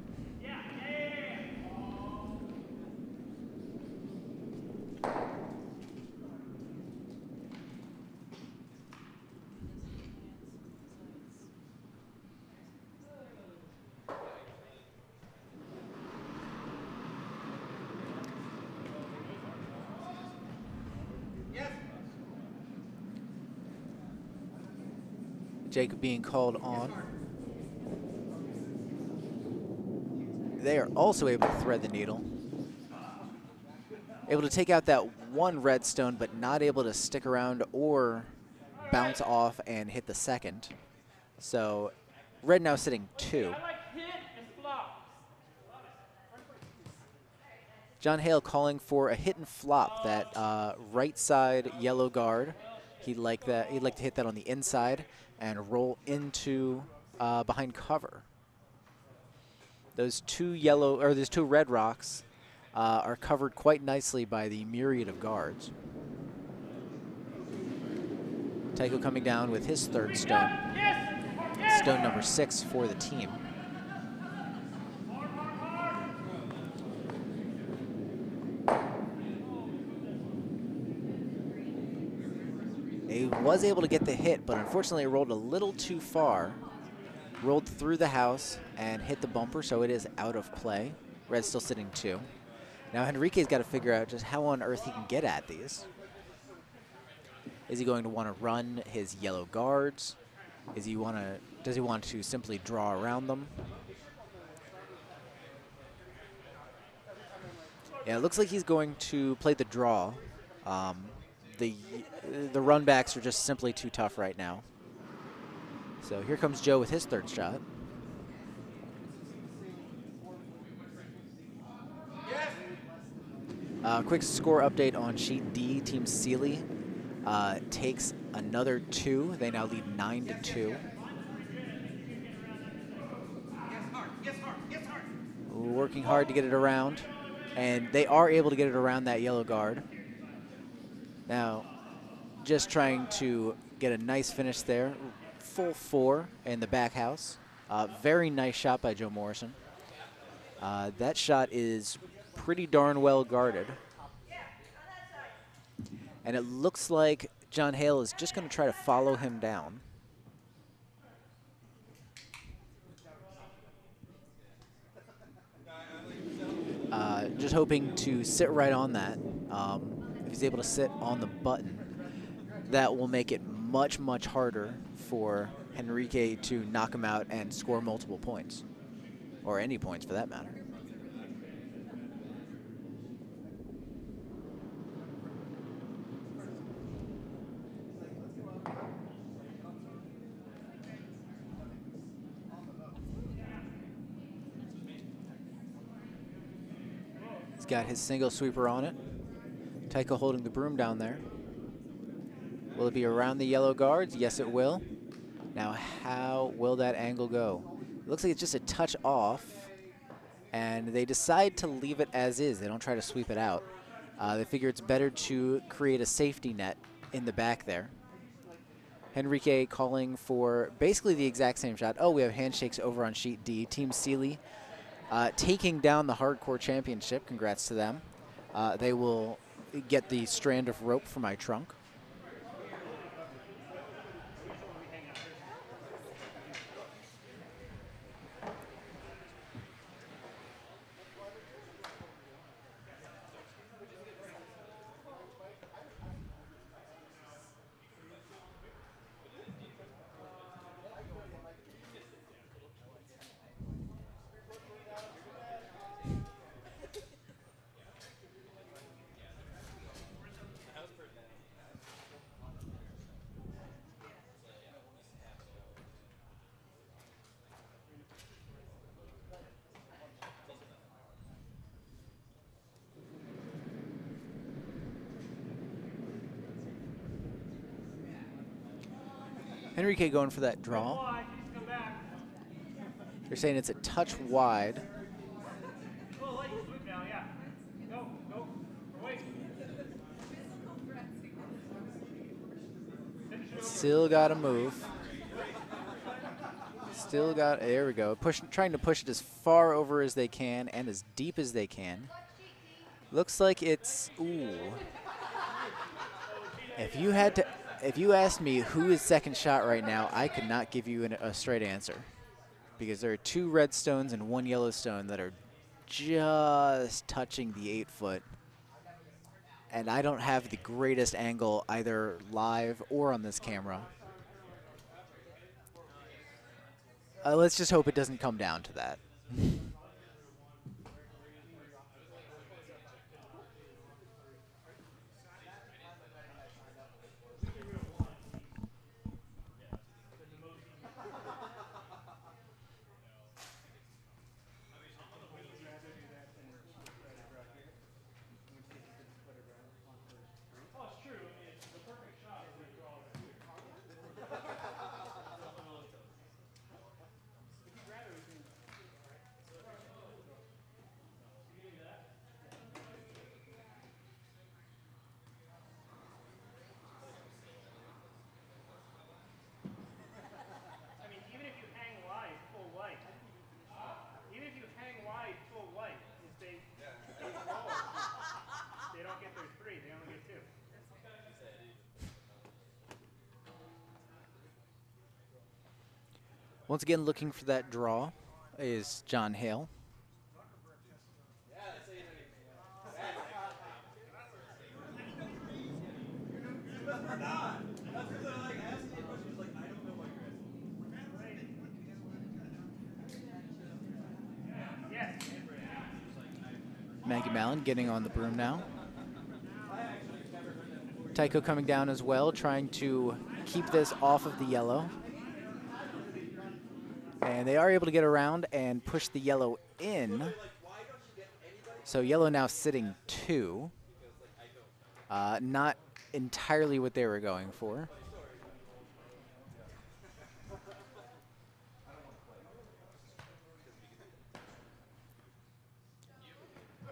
Jacob being called on. They are also able to thread the needle. Able to take out that 1 red stone, but not able to stick around or bounce off and hit the second. So red now sitting 2. John Hale calling for a hit and flop, that right side yellow guard. He'd like to hit that on the inside and roll into behind cover. Those 2 red rocks are covered quite nicely by the myriad of guards. Tycho coming down with his 3rd stone. Stone number 6 for the team. He was able to get the hit, but unfortunately it rolled a little too far. Rolled through the house and hit the bumper, so it is out of play. Red's still sitting 2. Now Henrique's got to figure out just how on earth he can get at these. Is he going to want to run his yellow guards? Does he want to simply draw around them? Yeah, it looks like he's going to play the draw. The run backs are just simply too tough right now. So here comes Joe with his third shot. Quick score update on sheet D. Team Sealy takes another 2. They now lead 9-2. Working hard to get it around, and they are able to get it around that yellow guard. Now, just trying to get a nice finish there. Full 4 in the back house. Very nice shot by Joe Morrison. That shot is pretty darn well guarded. And it looks like John Hale is just going to try to follow him down. Just hoping to sit right on that. If he's able to sit on the button, that will make it much, much harder for Henrique to knock him out and score multiple points, or any points for that matter. He's got his single sweeper on it. Tycho holding the broom down there. Will it be around the yellow guards? Yes, it will. Now, how will that angle go? It looks like it's just a touch off, and they decide to leave it as is. They don't try to sweep it out. They figure it's better to create a safety net in the back there. Henrique calling for basically the exact same shot. Oh, we have handshakes over on sheet D. Team Sealy taking down the hardcore championship. Congrats to them. They will get the strand of rope for my trunk. Henrique going for that draw. They're saying it's a touch wide. Still got to move. Still got, there we go. Trying to push it as far over as they can and as deep as they can. Looks like it's, ooh. If you asked me who is second shot right now, I could not give you a straight answer, because there are 2 red stones and 1 yellow stone that are just touching the 8-foot. And I don't have the greatest angle either live or on this camera. Let's just hope it doesn't come down to that. Once again, looking for that draw is John Hale. Maggie Mallon getting on the broom now. Tycho coming down as well, trying to keep this off of the yellow. And they are able to get around and push the yellow in. So yellow now sitting 2. Not entirely what they were going for.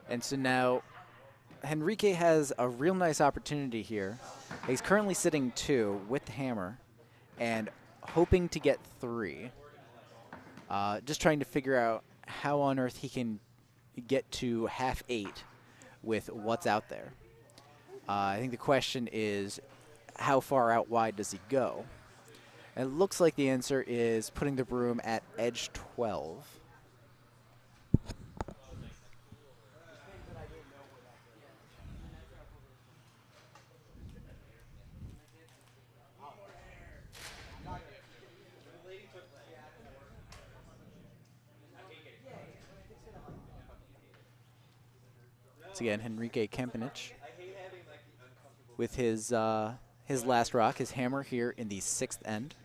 And so now Henrique has a real nice opportunity here. He's currently sitting 2 with the hammer and hoping to get 3. Just trying to figure out how on earth he can get to half 8 with what's out there. I think the question is, how far out wide does he go? And it looks like the answer is putting the broom at edge 12. Once again, Henrique Kempenich with his last rock, his hammer here in the 6th end,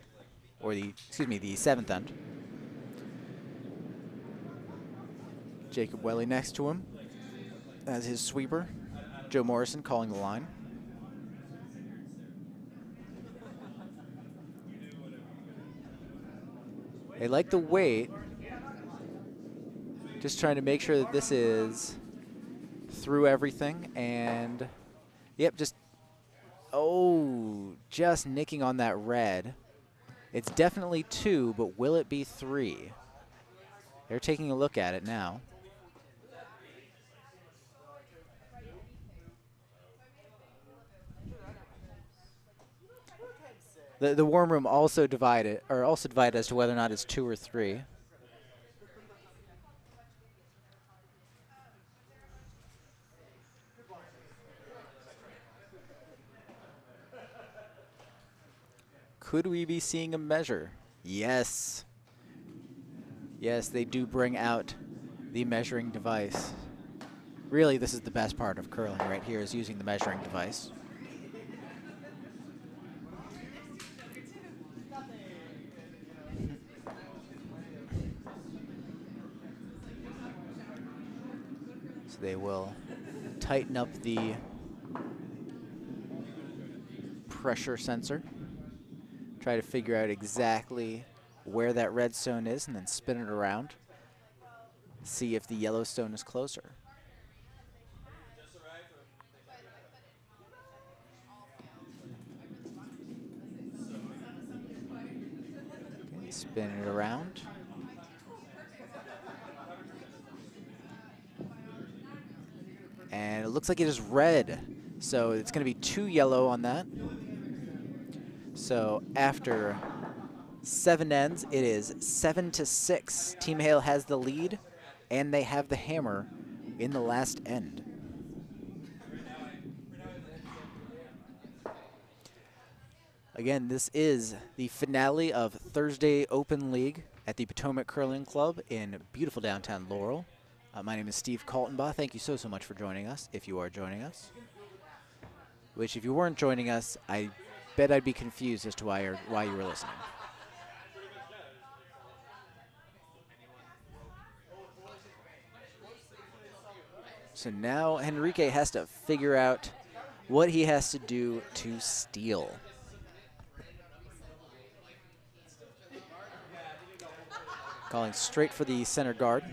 or the 7th end. Jacob Welly next to him as his sweeper. Joe Morrison calling the line. They like the weight. Just trying to make sure that this is through everything, and yep, just nicking on that red. It's definitely 2, but will it be 3? They're taking a look at it now. The warm room also divided as to whether or not it's 2 or 3. Could we be seeing a measure? Yes. Yes, they do bring out the measuring device. Really, this is the best part of curling right here, is using the measuring device. So they will tighten up the pressure sensor. Try to figure out exactly where that red stone is and then spin it around. See if the yellow stone is closer. Okay, spin it around. And it looks like it is red. So it's going to be 2 yellow on that. So after 7 ends, it is 7-6. Team Hale has the lead, and they have the hammer in the last end. Again, this is the finale of Thursday Open League at the Potomac Curling Club in beautiful downtown Laurel. My name is Steve Kaltenbaugh. Thank you so much for joining us, if you are joining us. Which, if you weren't joining us, I bet I'd be confused as to why you were listening. So now Henrique has to figure out what he has to do to steal. Calling straight for the center guard.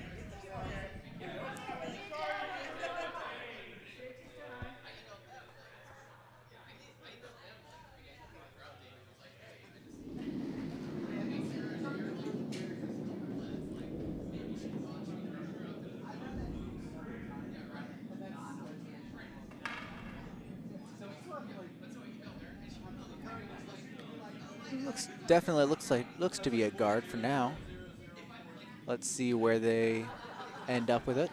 Looks to be a guard for now. Let's see where they end up with it.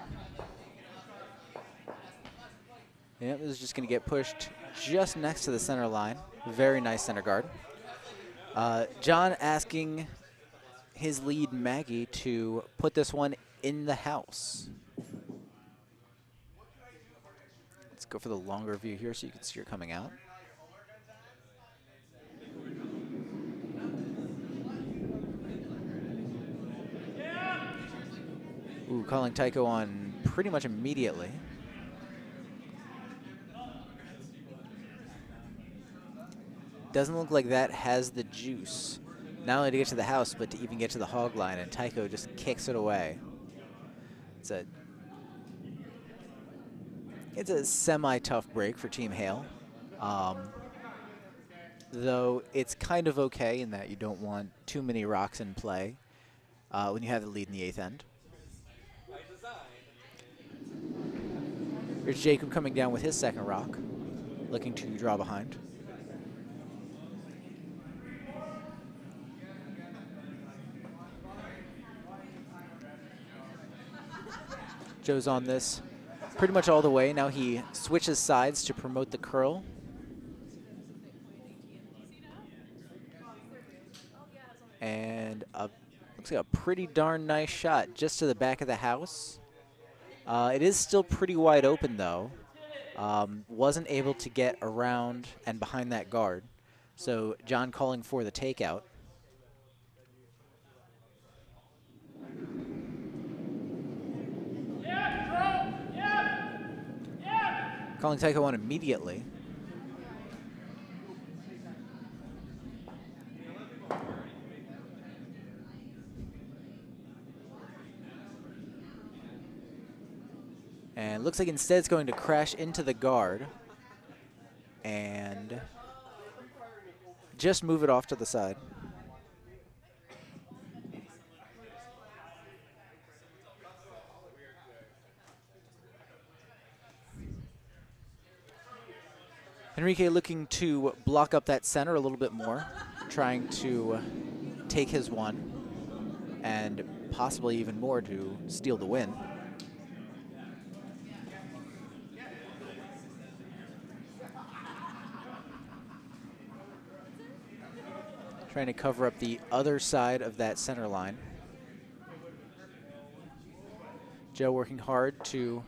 Yep, this is just going to get pushed just next to the center line. Very nice center guard. John asking his lead, Maggie, to put this one in the house. Let's go for the longer view here so you can see her coming out. Ooh, calling Tycho on pretty much immediately. Doesn't look like that has the juice. Not only to get to the house, but to even get to the hog line, and Tycho just kicks it away. It's a semi-tough break for Team Hale. Though it's kind of okay in that you don't want too many rocks in play when you have the lead in the 8th end. Here's Jacob coming down with his second rock, looking to draw behind. Joe's on this pretty much all the way. Now he switches sides to promote the curl. And looks like a pretty darn nice shot just to the back of the house. It is still pretty wide open, though. Wasn't able to get around and behind that guard. So John calling for the takeout. Calling Tycho on immediately. And looks like instead it's going to crash into the guard and just move it off to the side. Enrique looking to block up that center a little bit more, trying to take his one and possibly even more to steal the win. Trying to cover up the other side of that center line. Joe working hard to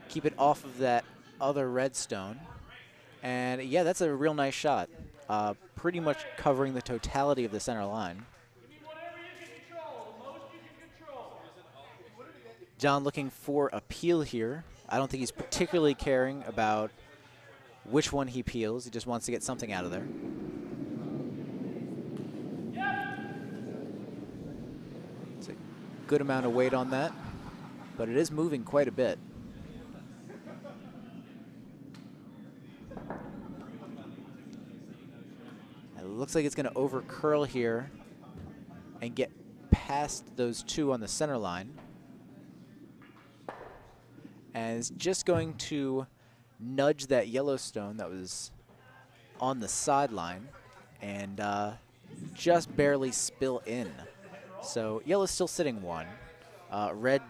keep it off of that other red stone. And yeah, that's a real nice shot. Pretty much covering the totality of the center line. John looking for a peel here. I don't think he's particularly caring about which one he peels. He just wants to get something out of there. It's a good amount of weight on that, but it is moving quite a bit. It looks like it's going to over curl here and get past those two on the center line. And it's just going to nudge that Yellowstone that was on the sideline and just barely spill in. So Yellow's still sitting one. Red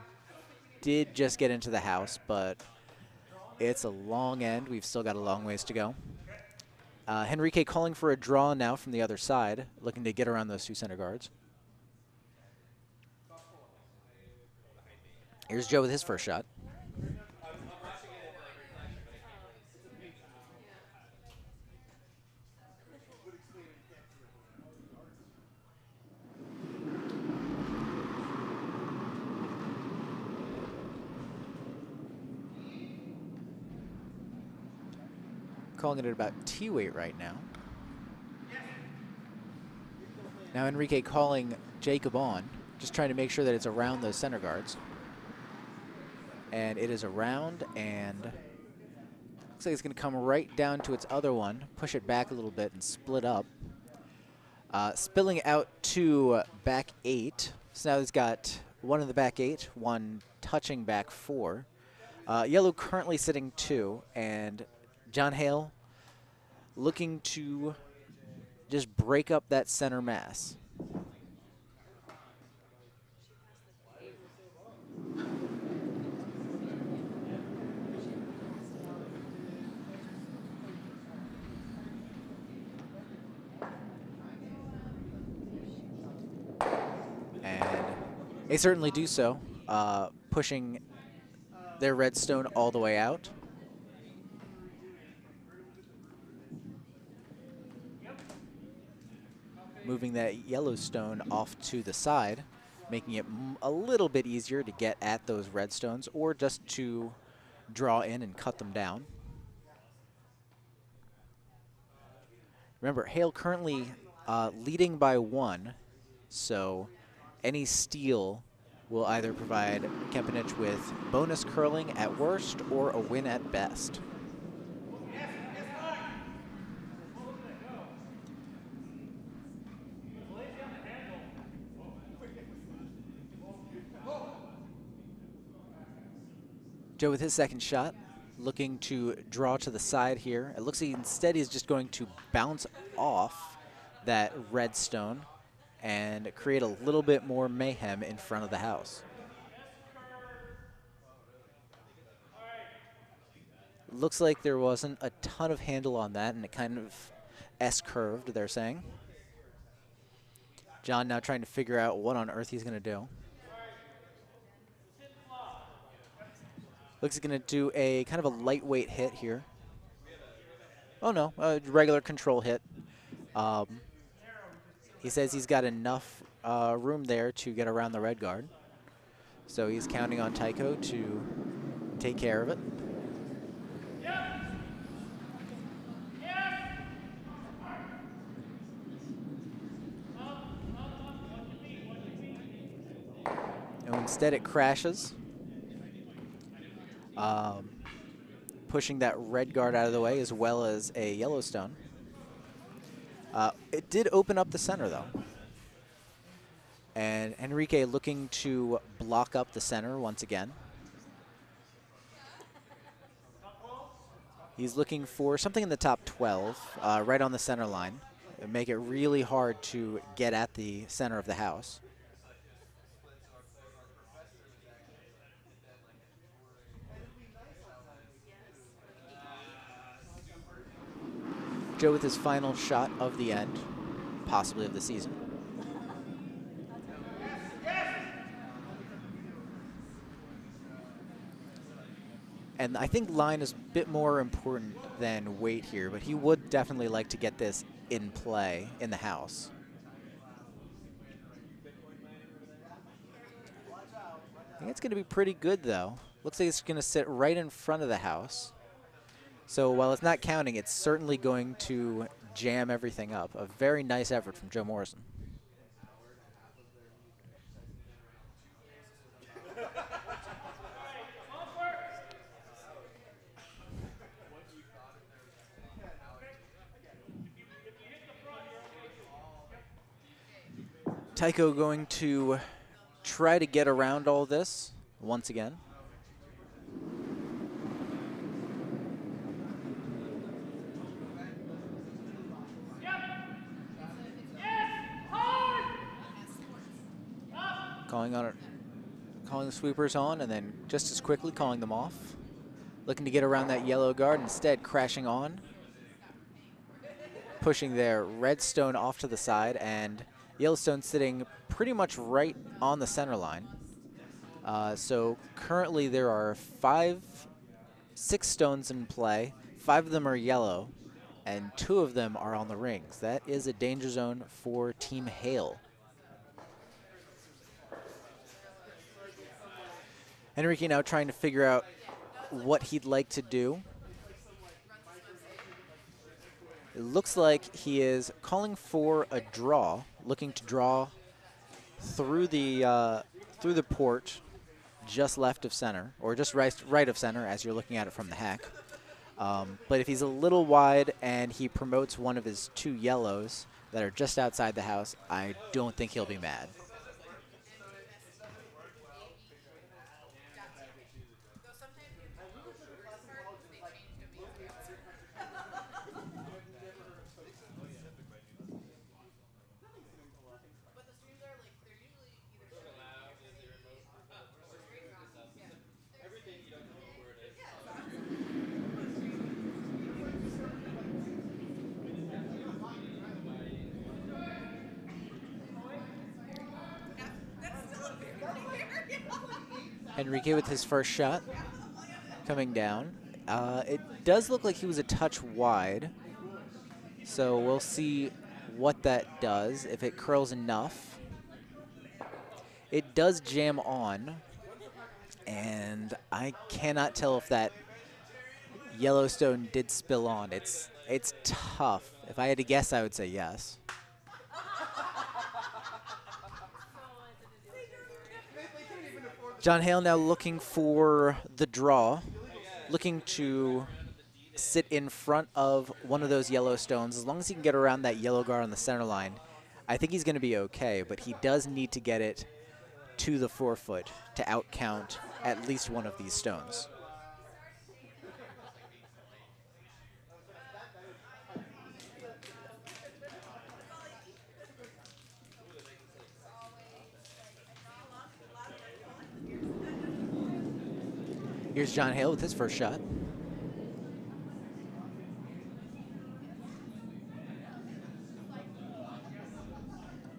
did just get into the house, but it's a long end. We've still got a long ways to go. Henrique calling for a draw now from the other side, looking to get around those two center guards. Here's Joe with his first shot. Calling it at about T-weight right now. Now Enrique calling Jacob on, just trying to make sure that it's around those center guards. And it is around, and looks like it's going to come right down to its other one, push it back a little bit and split up. Spilling out to back 8. So now it's got one in the back 8, one touching back 4. Yellow currently sitting 2, and John Hale looking to just break up that center mass. They certainly do so, pushing their redstone all the way out. Moving that Yellowstone off to the side, making it a little bit easier to get at those redstones or just to draw in and cut them down. Remember, Hale currently leading by 1, so any steal will either provide Kempenich with bonus curling at worst or a win at best. Joe with his second shot, looking to draw to the side here. It looks like instead he's just going to bounce off that redstone and create a little bit more mayhem in front of the house. Looks like there wasn't a ton of handle on that, and it kind of S-curved, they're saying. John now trying to figure out what on earth he's going to do. Looks like he's going to do a kind of a lightweight hit here. Oh no, a regular control hit. He says he's got enough room there to get around the red guard. So he's counting on Tycho to take care of it. And instead it crashes. Pushing that red guard out of the way as well as a Yellowstone. It did open up the center though. And Enrique looking to block up the center once again. He's looking for something in the top 12, right on the center line. And make it really hard to get at the center of the house. Joe with his final shot of the end, possibly of the season. And I think line is a bit more important than weight here, but he would definitely like to get this in play in the house. I think it's going to be pretty good, though. Looks like it's going to sit right in front of the house. So while it's not counting, it's certainly going to jam everything up. A very nice effort from Joe Morrison. Tycho going to try to get around all this once again. Calling the sweepers on, and then just as quickly calling them off. Looking to get around that yellow guard, instead crashing on. Pushing their redstone off to the side, and Yellowstone sitting pretty much right on the center line. So currently there are 6 stones in play. 5 of them are yellow, and 2 of them are on the rings. That is a danger zone for Team Hale. Enrique now trying to figure out what he'd like to do. It looks like he is calling for a draw, looking to draw through the port just left of center, or just right of center as you're looking at it from the hack. But if he's a little wide and he promotes one of his 2 yellows that are just outside the house, I don't think he'll be mad. Henrique with his first shot coming down. It does look like he was a touch wide, so we'll see what that does, if it curls enough. It does jam on, and I cannot tell if that Yellowstone did spill on. It's tough. If I had to guess, I would say yes. John Hale now looking for the draw, looking to sit in front of one of those Yellowstones. As long as he can get around that yellow guard on the center line, I think he's going to be okay, but he does need to get it to the forefoot to outcount at least one of these stones. Here's John Hale with his first shot.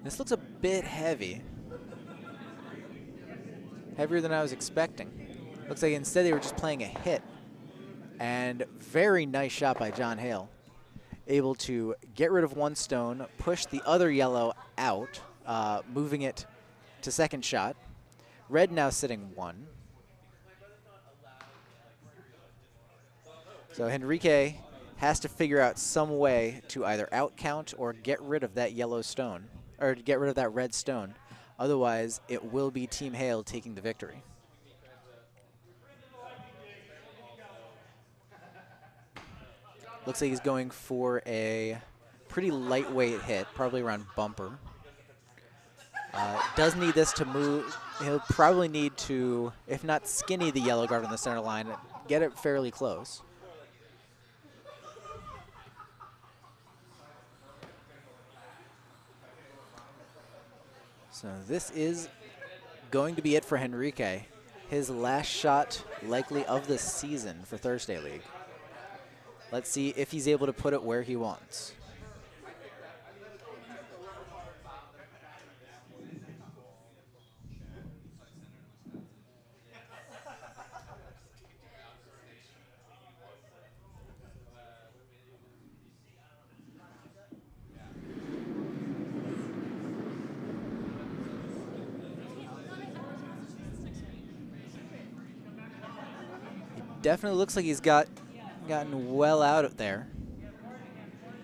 This looks a bit heavy. Heavier than I was expecting. Looks like instead they were just playing a hit. And very nice shot by John Hale. Able to get rid of one stone, push the other yellow out, moving it to second shot. Red now sitting one. So Henrique has to figure out some way to either outcount or get rid of that yellow stone, or get rid of that red stone. Otherwise, it will be Team Hale taking the victory. Looks like he's going for a pretty lightweight hit, probably around bumper. Does need this to move. He'll probably need to, if not skinny the yellow guard on the center line, get it fairly close. So this is going to be it for Henrique. His last shot likely of the season for Thursday League. Let's see if he's able to put it where he wants. Definitely looks like he's gotten well out of there.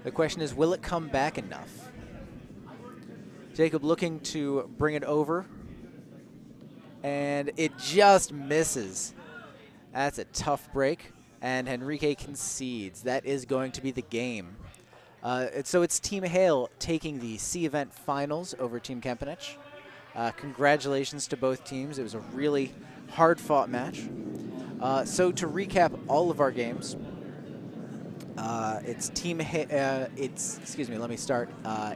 The question is, will it come back enough? Jacob looking to bring it over, and it just misses. That's a tough break, and Henrique concedes. That is going to be the game. So it's Team Hale taking the C-Event Finals over Team Kempenich. Congratulations to both teams. It was a really hard-fought match. So to recap all of our games, let me start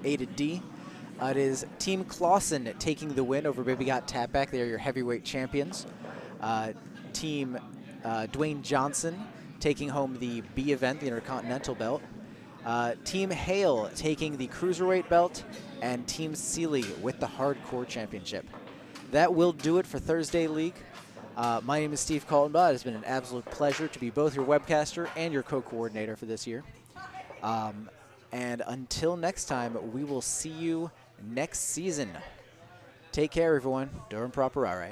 A to D. It is Team Clausen taking the win over Baby Got Tapback. They are your heavyweight champions. Team Dwayne Johnson taking home the B event, the Intercontinental belt. Team Hale taking the Cruiserweight belt, and Team Seeley with the Hardcore Championship. That will do it for Thursday League. My name is Steve Kaltenbach. It has been an absolute pleasure to be both your webcaster and your co-coordinator for this year. And until next time, we will see you next season. Take care, everyone. Durham Properare.